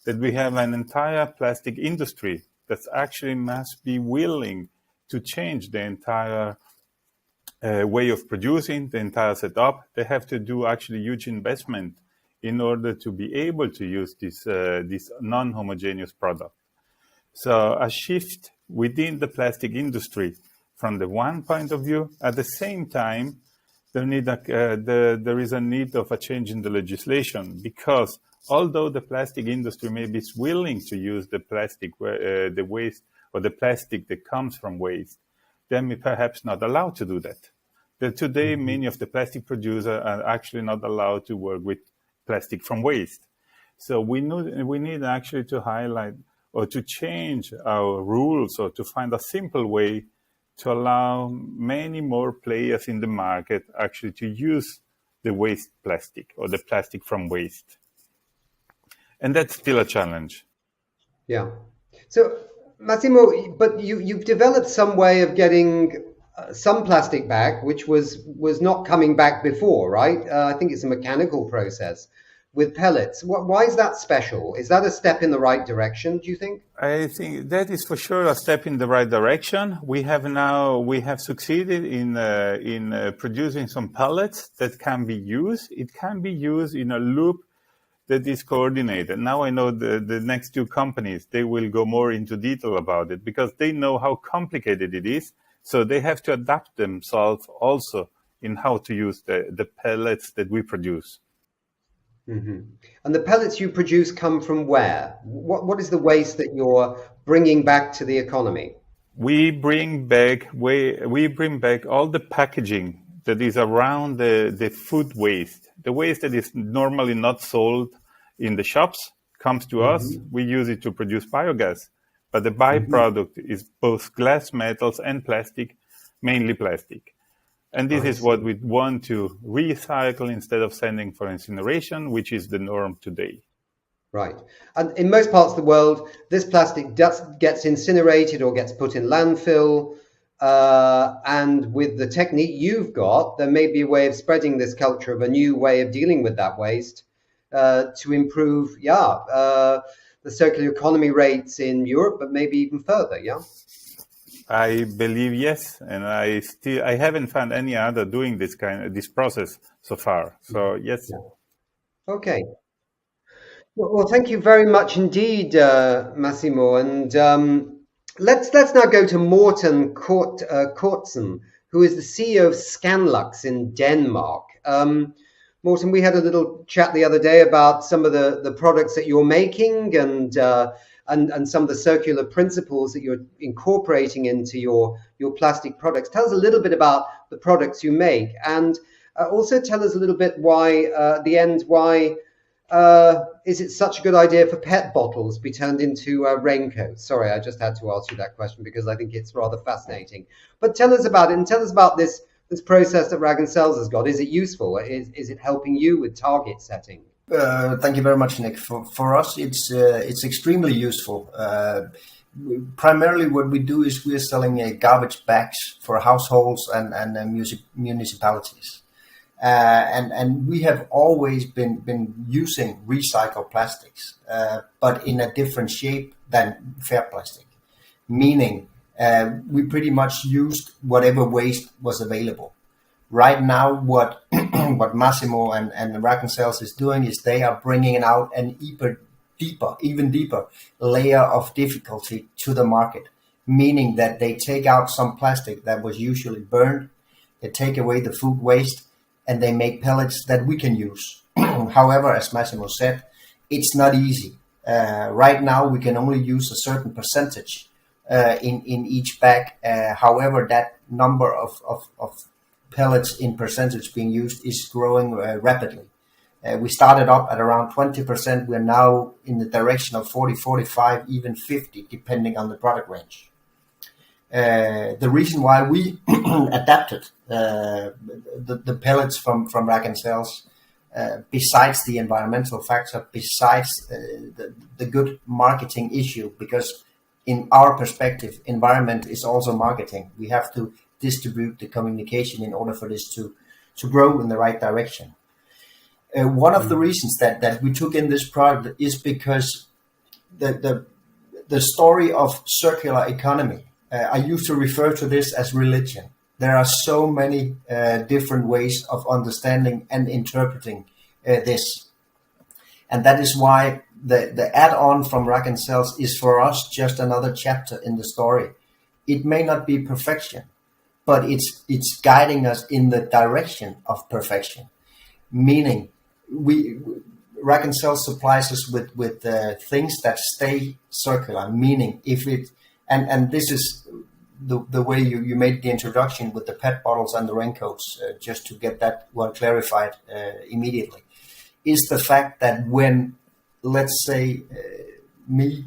Speaker 9: That we have an entire plastic industry that actually must be willing to change the entire way of producing, the entire setup. They have to do actually huge investment in order to be able to use this non-homogeneous product. So a shift within the plastic industry from the one point of view. At the same time, there is a need of a change in the legislation, because although the plastic industry may be willing to use the plastic, the waste, or the plastic that comes from waste, they may perhaps not allowed to do that. Today, many of the plastic producers are actually not allowed to work with plastic from waste. So we need actually to highlight or to change our rules, or to find a simple way to allow many more players in the market actually to use the waste plastic or the plastic from waste. And that's still a challenge.
Speaker 1: Yeah. So, Massimo, but you've developed some way of getting some plastic back, which was not coming back before, right? I think it's a mechanical process with pellets. Why is that special? Is that a step in the right direction, do you think?
Speaker 9: I think that is for sure a step in the right direction. We have succeeded in producing some pellets that can be used. It can be used in a loop that is coordinated. Now I know the next two companies, they will go more into detail about it, because they know how complicated it is. So they have to adapt themselves also in how to use the pellets that we produce.
Speaker 1: Mm-hmm. And the pellets you produce come from where? What is the waste that you're bringing back to the economy?
Speaker 9: We bring back all the packaging that is around the food waste. The waste that is normally not sold in the shops comes to us. We use it to produce biogas. But the byproduct is both glass, metals, and plastic, mainly plastic. And this is what we want to recycle instead of sending for incineration, which is the norm today.
Speaker 1: Right. And in most parts of the world, this plastic gets incinerated or gets put in landfill. And with the technique you've got, there may be a way of spreading this culture of a new way of dealing with that waste to improve, the circular economy rates in Europe, but maybe even further, yeah?
Speaker 9: I believe yes, and I haven't found any other doing this process so far. So yes.
Speaker 1: Yeah. Okay. Well, thank you very much indeed, Massimo. And let's now go to Morten Cortsen, who is the CEO of Scanlux in Denmark. Morten, we had a little chat the other day about some of the products that you're making and some of the circular principles that you're incorporating into your plastic products. Tell us a little bit about the products you make, and also tell us a little bit why is it such a good idea for PET bottles be turned into raincoats? Sorry, I just had to ask you that question because I think it's rather fascinating. But tell us about it, and tell us about this process that Ragn-Sells has got. Is it useful? Is it helping you with target setting?
Speaker 11: Thank you very much, Nick. For us, it's extremely useful. Primarily, what we do is we're selling garbage bags for households and municipalities, and we have always been using recycled plastics, but in a different shape than fair plastic, meaning we pretty much used whatever waste was available. Right now, what Massimo and Ragn-Sells is doing is they are bringing out an even deeper layer of difficulty to the market, meaning that they take out some plastic that was usually burned, they take away the food waste, and they make pellets that we can use. However, as Massimo said, it's not easy. Right now, we can only use a certain percentage in each bag. However, that number of pellets in percentage being used is growing rapidly. We started up at around 20%. We're now in the direction of 40, 45, even 50, depending on the product range. The reason why we adapted the pellets from Ragn-Sells, besides the environmental factor, besides the good marketing issue, because in our perspective, environment is also marketing. We have to distribute the communication in order for this to grow in the right direction. One of the reasons that we took in this product is because the story of circular economy, I used to refer to this as religion. There are so many different ways of understanding and interpreting this. And that is why the add-on from Ragn-Sells is for us just another chapter in the story. It may not be perfection, but it's guiding us in the direction of perfection. Meaning, Ragn-Sells supplies us with things that stay circular. Meaning, if it and this is the way you made the introduction with the PET bottles and the raincoats, just to get that well clarified immediately, is the fact that when, let's say, me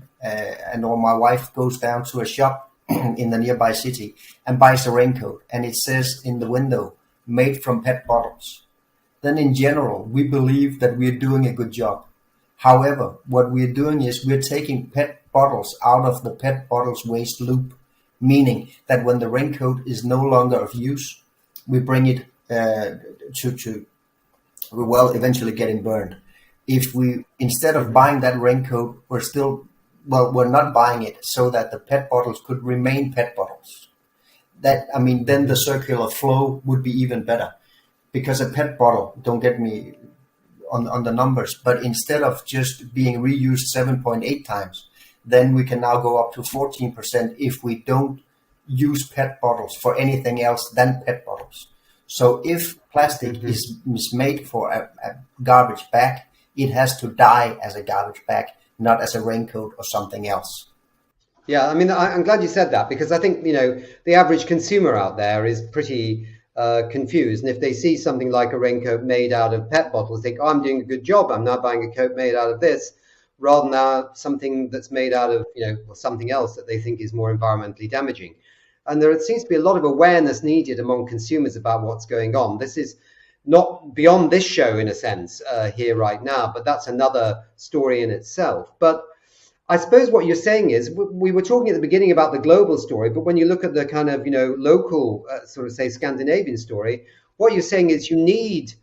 Speaker 11: or my wife goes down to a shop in the nearby city and buys a raincoat, and it says in the window, made from PET bottles, then in general, we believe that we're doing a good job. However, what we're doing is we're taking PET bottles out of the PET bottles waste loop, meaning that when the raincoat is no longer of use, we bring it to eventually getting burned. If we, instead of buying that raincoat, we're not buying it so that the PET bottles could remain PET bottles. Then the circular flow would be even better. Because a PET bottle, don't get me on the numbers, but instead of just being reused 7.8 times, then we can now go up to 14% if we don't use PET bottles for anything else than PET bottles. So if plastic is made for a garbage bag, it has to die as a garbage bag, not as a raincoat or something else.
Speaker 1: Yeah, I'm glad you said that, because I think, the average consumer out there is pretty confused. And if they see something like a raincoat made out of PET bottles, think, oh, I'm doing a good job. I'm now buying a coat made out of this, rather than something that's made out of, something else that they think is more environmentally damaging. And there seems to be a lot of awareness needed among consumers about what's going on. This is not beyond this show, in a sense, here right now, but that's another story in itself. But I suppose what you're saying is, we were talking at the beginning about the global story, but when you look at the kind of, local, sort of say Scandinavian story, what you're saying is you need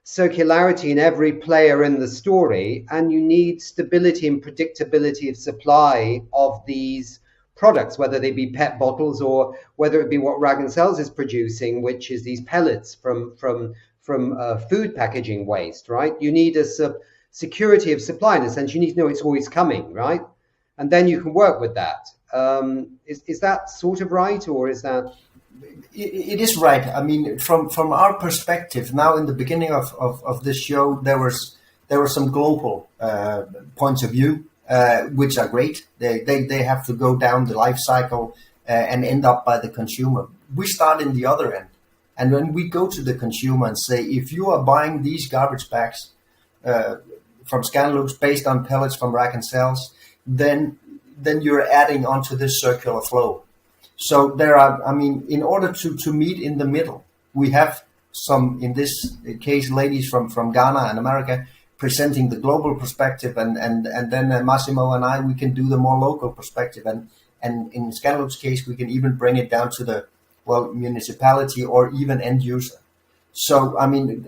Speaker 1: circularity in every player in the story, and you need stability and predictability of supply of these products, whether they be PET bottles or whether it be what Ragn-Sells is producing, which is these pellets from food packaging waste, right? You need a security of supply in a sense. You need to know it's always coming, right? And then you can work with that. Is that sort of right, or is that?
Speaker 11: It is right. I mean, from our perspective, now in the beginning of this show, there were some global points of view, which are great. They have to go down the life cycle and end up by the consumer. We start in the other end. And when we go to the consumer and say, if you are buying these garbage bags from Scanlux based on pellets from Ragn-Sells, then you're adding onto this circular flow. So there are, I mean, in order to meet in the middle, we have some, in this case, ladies from Ghana and America presenting the global perspective, and then Massimo and I, we can do the more local perspective. And in Scanlux case, we can even bring it down to the, municipality or even end user. So, I mean,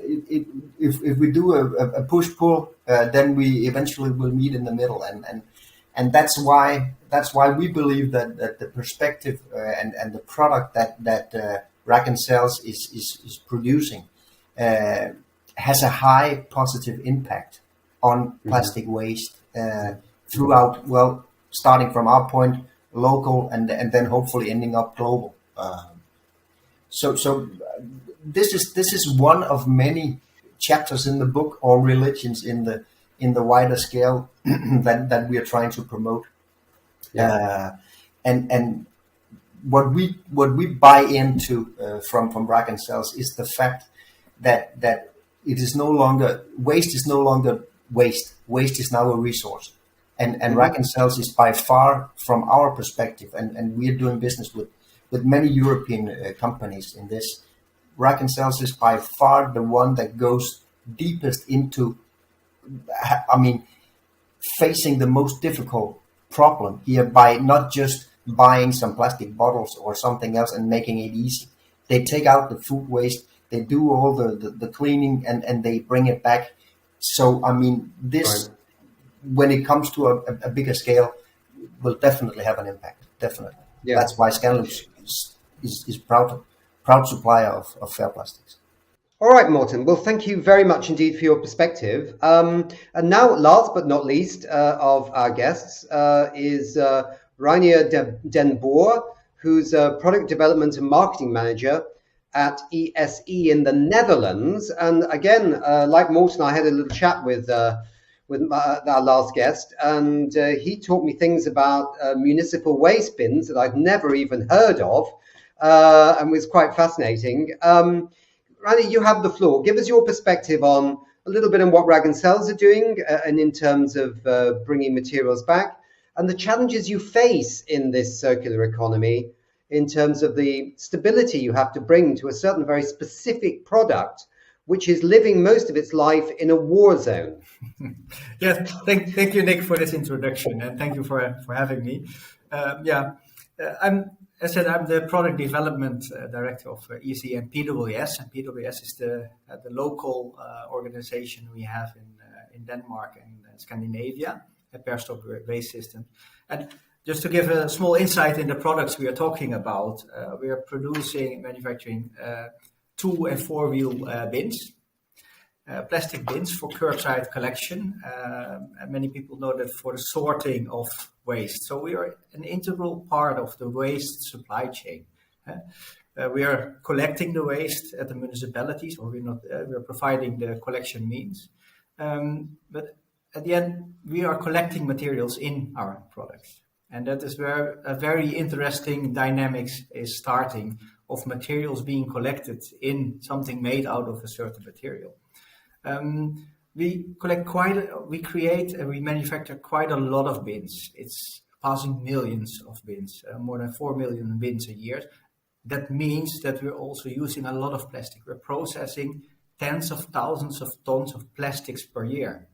Speaker 11: if we do a push-pull, then we eventually will meet in the middle. And that's why we believe that the perspective and the product that Ragn-Sells is producing has a high positive impact on plastic waste throughout, starting from our point, local, and then hopefully ending up global. So this is one of many chapters in the book, or religions in the wider scale that we are trying to promote. Yeah. And what we buy into from Ragn-Sells is the fact that it is no longer waste is no longer waste. Waste is now a resource, and Ragn-Sells is by far, from our perspective, and we are doing business with many European companies in this. Ragn-Sells is by far the one that goes deepest into, I mean, facing the most difficult problem here by not just buying some plastic bottles or something else and making it easy. They take out the food waste, they do all the cleaning, and they bring it back. So, I mean, this, right, when it comes to a bigger scale, will definitely have an impact. Definitely. Yeah. That's why Scanlux is proud supplier of fair plastics.
Speaker 1: All right, Morten. Well, thank you very much indeed for your perspective. And now, last but not least of our guests is Reinier den Boer, who's a product development and marketing manager at ESE in the Netherlands. And again, like Morten, I had a little chat with our last guest, and he taught me things about municipal waste bins that I'd never even heard of, and was quite fascinating. Reinier, you have the floor. Give us your perspective on a little bit on what Ragn-Sells are doing, and in terms of bringing materials back, and the challenges you face in this circular economy in terms of the stability you have to bring to a certain very specific product, which is living most of its life in a war zone.
Speaker 12: Yes, thank you, Nick, for this introduction, and thank you for having me. I'm the product development director of ESE and PWS, and PWS is the local organization we have in Denmark and Scandinavia, a Pär waste system. And just to give a small insight in the products we are talking about, we are manufacturing 2- and 4-wheel bins, plastic bins for curbside collection. And many people know that for the sorting of waste. So we are an integral part of the waste supply chain. We are collecting the waste at the municipalities, or we're providing the collection means. But at the end, we are collecting materials in our products. And that is where a very interesting dynamics is starting of materials being collected in something made out of a certain material. We create and we manufacture quite a lot of bins. It's passing millions of bins, more than 4 million bins a year. That means that we're also using a lot of plastic. We're processing tens of thousands of tons of plastics per year.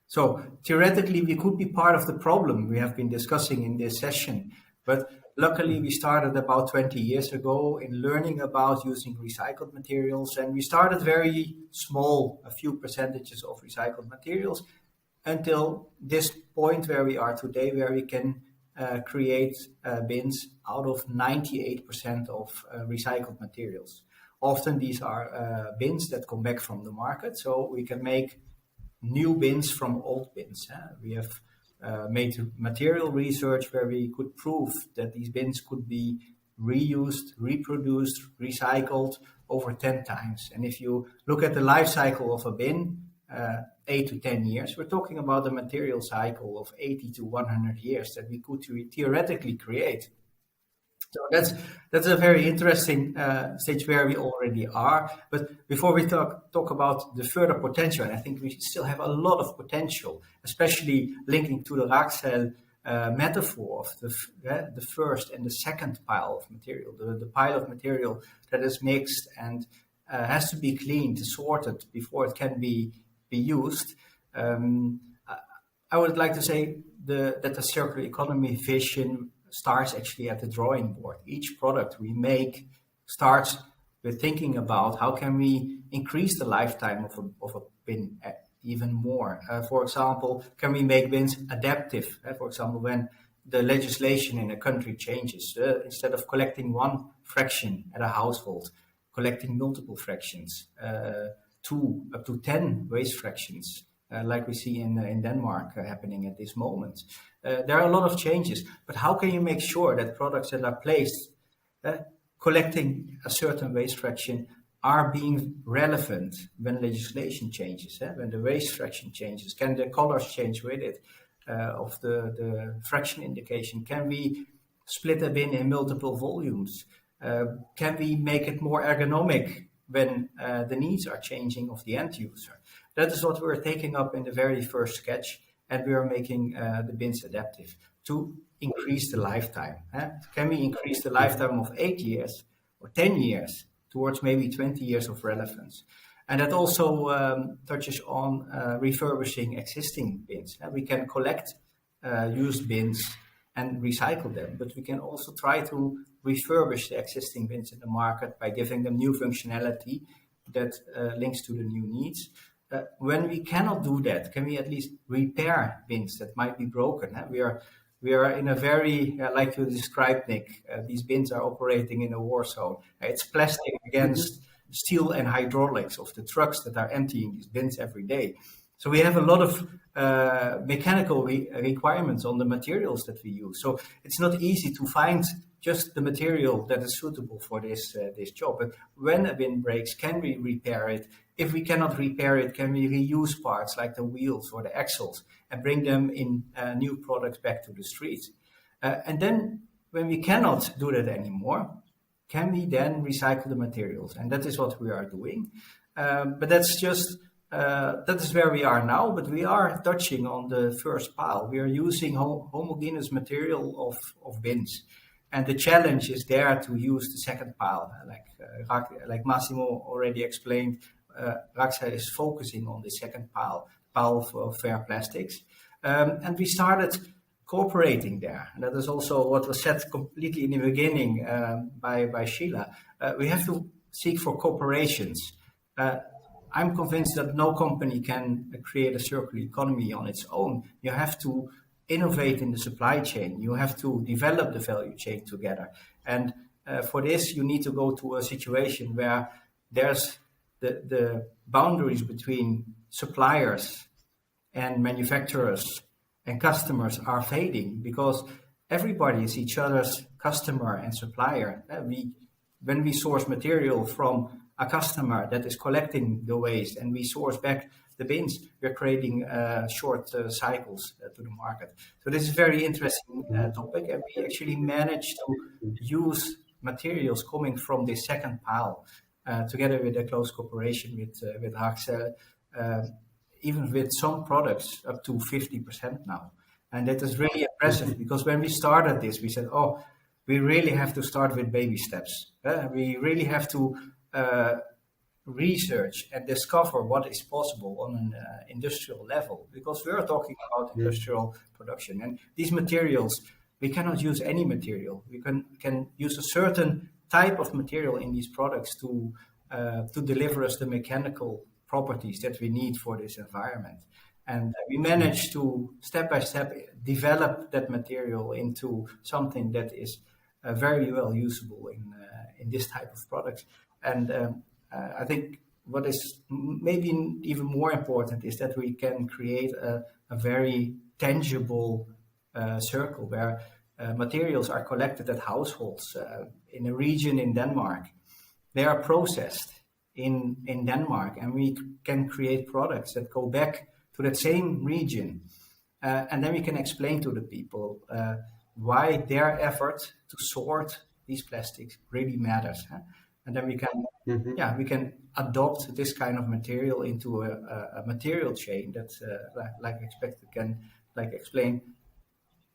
Speaker 12: So theoretically, we could be part of the problem we have been discussing in this session. But luckily, we started about 20 years ago in learning about using recycled materials. And we started very small, a few percentages of recycled materials, until this point where we are today, where we can create bins out of 98% of recycled materials. Often these are bins that come back from the market, so we can make new bins from old bins. We have made material research where we could prove that these bins could be reused, reproduced, recycled over 10 times. And if you look at the life cycle of a bin, 8 to 10 years, we're talking about a material cycle of 80 to 100 years that we could theoretically create. So that's a very interesting stage where we already are. But before we talk about the further potential, and I think we still have a lot of potential, especially linking to the Ragn-Sells metaphor of the first and the second pile of material, the pile of material that is mixed and has to be cleaned, sorted before it can be used. I would like to say that the circular economy vision starts actually at the drawing board. Each product we make starts with thinking about how can we increase the lifetime of a bin even more. For example, can we make bins adaptive? For example, when the legislation in a country changes, instead of collecting one fraction at a household, collecting multiple fractions, 2 up to 10 waste fractions, like we see in Denmark happening at this moment. There are a lot of changes, but how can you make sure that products that are placed collecting a certain waste fraction are being relevant when legislation changes, when the waste fraction changes? Can the colors change with it of the fraction indication? Can we split a bin in multiple volumes? Can we make it more ergonomic when the needs are changing of the end user? That is what we're taking up in the very first sketch, and we are making the bins adaptive to increase the lifetime. Can we increase the lifetime of 8 years or 10 years towards maybe 20 years of relevance? And that also touches on refurbishing existing bins. We can collect used bins and recycle them, but we can also try to refurbish the existing bins in the market by giving them new functionality that links to the new needs. When we cannot do that, can we at least repair bins that might be broken? We are in a very, like you described, Nick, these bins are operating in a war zone. It's plastic against steel and hydraulics of the trucks that are emptying these bins every day. So we have a lot of mechanical requirements on the materials that we use. So it's not easy to find just the material that is suitable for this job. But when a bin breaks, can we repair it? If we cannot repair it, can we reuse parts like the wheels or the axles and bring them in new products back to the streets? And then when we cannot do that anymore, can we then recycle the materials? And that is what we are doing. But that's just, that is where we are now, but we are touching on the first pile. We are using homogeneous material of bins. And the challenge is there to use the second pile. Like Massimo already explained, Ragn-Sells is focusing on the second pile of fair plastics. And we started cooperating there. And that is also what was said completely in the beginning by Sheila. We have to seek for cooperations. I'm convinced that no company can create a circular economy on its own. You have to innovate in the supply chain. You have to develop the value chain together. And for this, you need to go to a situation where there's the boundaries between suppliers and manufacturers and customers are fading, because everybody is each other's customer and supplier. When we source material from a customer that is collecting the waste and we source back the bins, we're creating short cycles to the market. So this is a very interesting topic, and we actually managed to use materials coming from this second pile, together with a close cooperation with Ragn-Sells, even with some products up to 50% now. And that is really impressive, because when we started this, we said, oh, we really have to start with baby steps. We really have to research and discover what is possible on an industrial level, because we are talking about industrial production. And these materials, we cannot use any material. We can use a certain type of material in these products to deliver us the mechanical properties that we need for this environment. And we managed to step by step develop that material into something that is very well usable in this type of products. And I think what is maybe even more important is that we can create a very tangible circle where materials are collected at households in a region in Denmark. They are processed in Denmark, and we can create products that go back to that same region. And then we can explain to the people why their effort to sort these plastics really matters. And then we can, we can adopt this kind of material into a material chain that,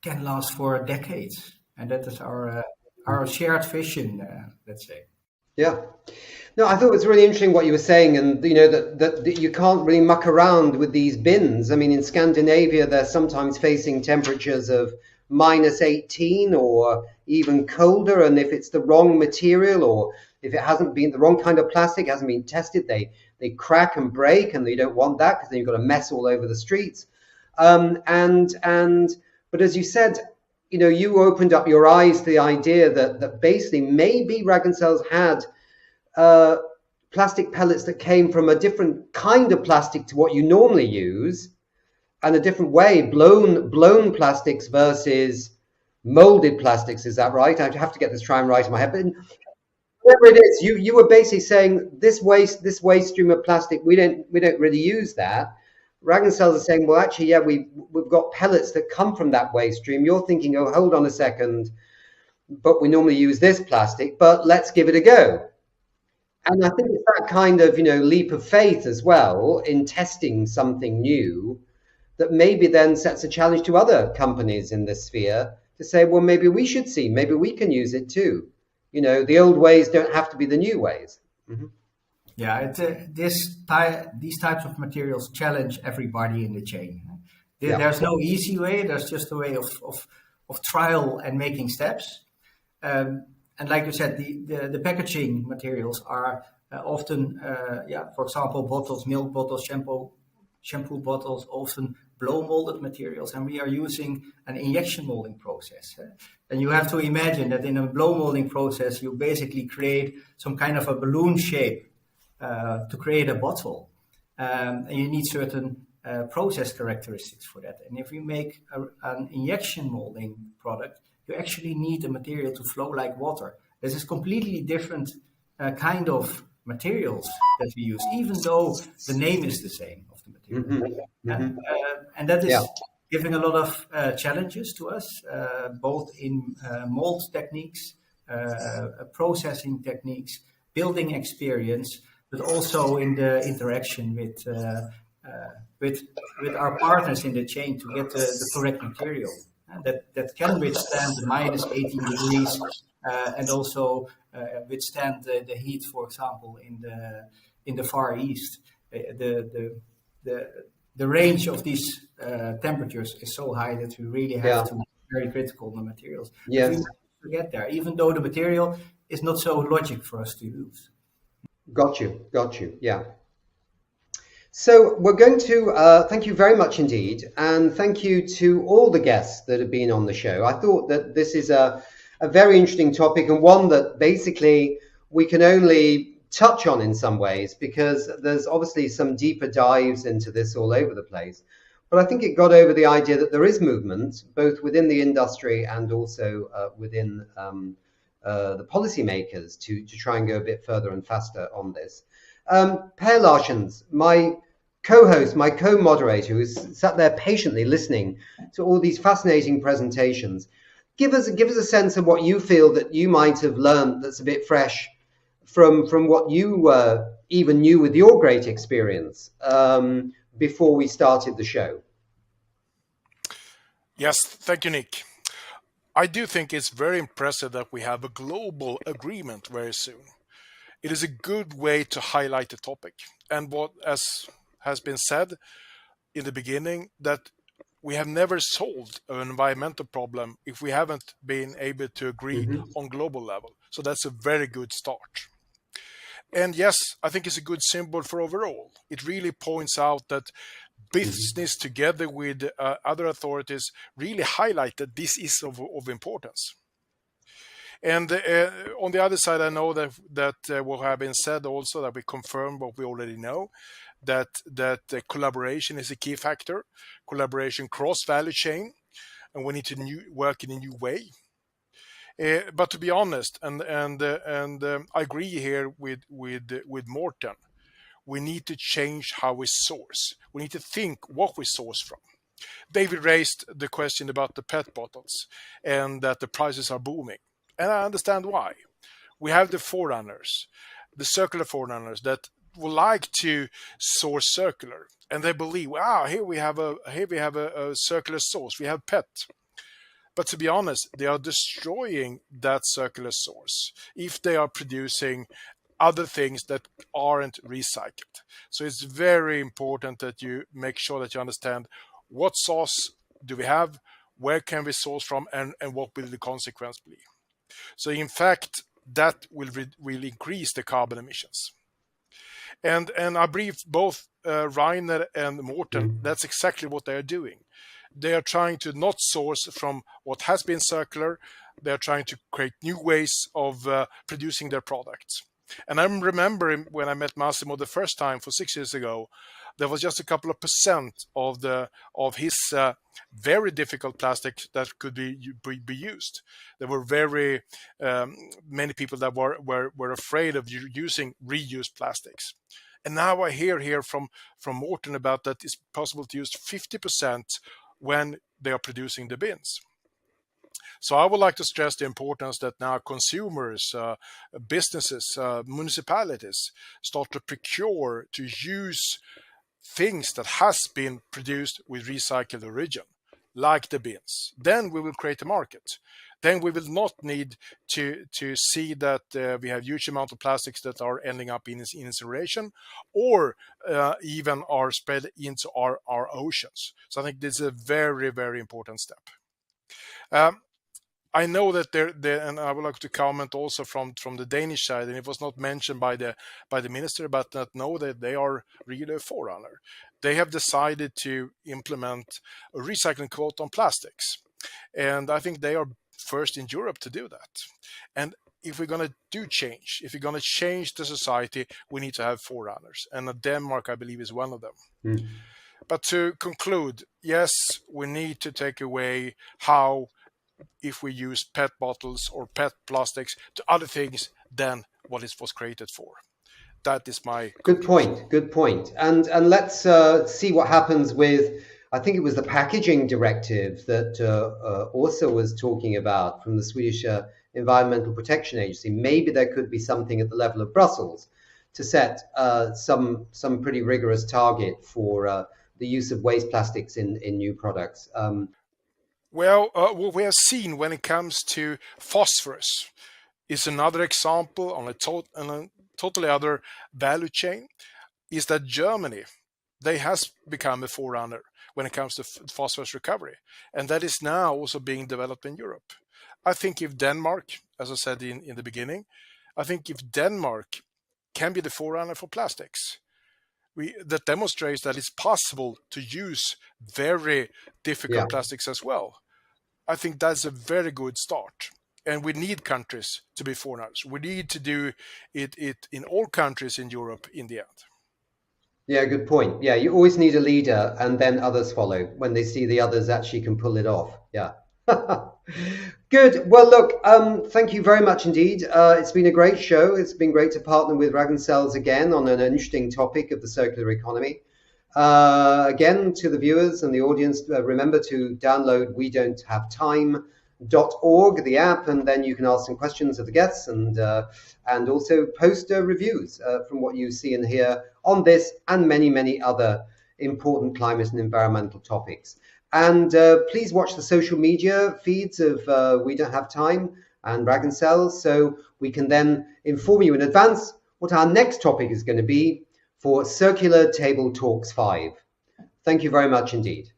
Speaker 12: can last for decades. And that is our shared vision, let's say.
Speaker 1: Yeah. No, I thought it was really interesting what you were saying, and that you can't really muck around with these bins. I mean, in Scandinavia, they're sometimes facing temperatures of -18 or even colder, and if it's the wrong material, or if it hasn't been the wrong kind of plastic, hasn't been tested, they crack and break, and you don't want that, because then you've got a mess all over the streets. But as you said, you opened up your eyes to the idea that basically maybe Ragn-Sells had plastic pellets that came from a different kind of plastic to what you normally use, and a different way, blown plastics versus molded plastics. Is that right? I have to get this try and right in my head. But whatever it is, you were basically saying this waste stream of plastic, we don't really use that. Ragn-Sells are saying, well, actually, yeah, we've got pellets that come from that waste stream. You're thinking, oh, hold on a second, but we normally use this plastic, but let's give it a go. And I think it's that kind of, leap of faith as well in testing something new that maybe then sets a challenge to other companies in this sphere to say, well, maybe we should see, maybe we can use it too. The old ways don't have to be the new ways. Mm-hmm.
Speaker 12: Yeah, these types of materials challenge everybody in the chain. There's no easy way. There's just a way of trial and making steps. And like you said, the packaging materials are often, for example, bottles, milk bottles, shampoo bottles, often blow molded materials, and we are using an injection molding process. And you have to imagine that in a blow molding process, you basically create some kind of a balloon shape to create a bottle, and you need certain process characteristics for that. And if you make an injection molding product, you actually need the material to flow like water. This is completely different kind of materials that we use, even though the name is the same of the material. Mm-hmm. And that is giving a lot of challenges to us, both in mold techniques, processing techniques, building experience, but also in the interaction with our partners in the chain to get the correct material that can withstand the -18 degrees and also withstand the heat, for example, in the Far East. The range of these temperatures is so high that we really have to be very critical on the materials. Yes. We have to get there, even though the material is not so logic for us to use.
Speaker 1: Got you. Yeah. So we're going to thank you very much indeed, and thank you to all the guests that have been on the show. I thought that this is a very interesting topic, and one that basically we can only touch on in some ways, because there's obviously some deeper dives into this all over the place. But I think it got over the idea that there is movement, both within the industry and also within the policymakers to try and go a bit further and faster on this. Pär Larshans, my co-host, my co-moderator, who's sat there patiently listening to all these fascinating presentations, give us a sense of what you feel that you might have learned that's a bit fresh from what you even knew with your great experience before we started the show.
Speaker 3: Yes, thank you, Nick. I do think it's very impressive that we have a global agreement very soon. It is a good way to highlight the topic. And what, as has been said in the beginning, that we have never solved an environmental problem if we haven't been able to agree on global level. So that's a very good start. And yes, I think it's a good symbol for overall. It really points out that business together with other authorities really highlight that this is of importance. And on the other side, I know that what have been said also, that we confirm what we already know, that collaboration is a key factor, collaboration cross value chain, and we need to work in a new way. But to be honest, and I agree here with Morten, we need to change how we source. We need to think what we source from. David raised the question about the PET bottles and that the prices are booming. And I understand why. We have the forerunners, the circular forerunners that would like to source circular, and they believe, wow, here we have a circular source. We have PET. But to be honest, they are destroying that circular source if they are producing other things that aren't recycled. So it's very important that you make sure that you understand what source do we have, where can we source from, and what will the consequence be. So in fact, that will increase the carbon emissions. And I briefed both Reinier and Morten. That's exactly what they are doing. They are trying to not source from what has been circular. They are trying to create new ways of producing their products. And I remember when I met Massimo the first time 6 years ago, there was just a couple of percent of his very difficult plastic that could be used. There were very many people that were afraid of using reused plastics. And now I hear here from Morten about that it's possible to use 50% when they are producing the bins. So I would like to stress the importance that now consumers, businesses, municipalities start to procure, to use things that has been produced with recycled origin, like the bins. Then we will create a market. Then we will not need to see that we have huge amount of plastics that are ending up in incineration or even are spread into our oceans. So I think this is a very, very important step. I know that and I would like to comment also from the Danish side, and it was not mentioned by the minister, but that know that they are really a forerunner. They have decided to implement a recycling quote on plastics, and I think they are first in Europe to do that. And if we're going to do change, if we're going to change the society, we need to have forerunners, and Denmark, I believe, is one of them. But to conclude, yes, we need to take away how if we use PET bottles or PET plastics to other things than what it was created for. That is my
Speaker 1: good point. And let's see what happens with, I think it was the packaging directive that also was talking about from the Swedish Environmental Protection Agency. Maybe there could be something at the level of Brussels to set some pretty rigorous target for the use of waste plastics in new products.
Speaker 3: Well, what we have seen when it comes to phosphorus is another example on a totally other value chain, is that Germany, they has become a forerunner when it comes to phosphorus recovery. And that is now also being developed in Europe. I think if Denmark, as I said in the beginning, I think if Denmark can be the forerunner for plastics, that demonstrates that it's possible to use very difficult plastics as well. I think that's a very good start. And we need countries to be forerunners. We need to do it in all countries in Europe in the end.
Speaker 1: Yeah, good point. Yeah, you always need a leader and then others follow when they see the others actually can pull it off. Yeah. Good. Well, look, thank you very much indeed. It's been a great show. It's been great to partner with Ragn-Sells again on an interesting topic of the circular economy. Again, to the viewers and the audience, remember to download We Don't Have Time the app, and then you can ask some questions of the guests and also post reviews from what you see and hear on this and many other important climate and environmental topics. And please watch the social media feeds of We Don't Have Time and Ragn-Sells, so we can then inform you in advance what our next topic is going to be for Circular Table Talks 5. Thank you very much indeed.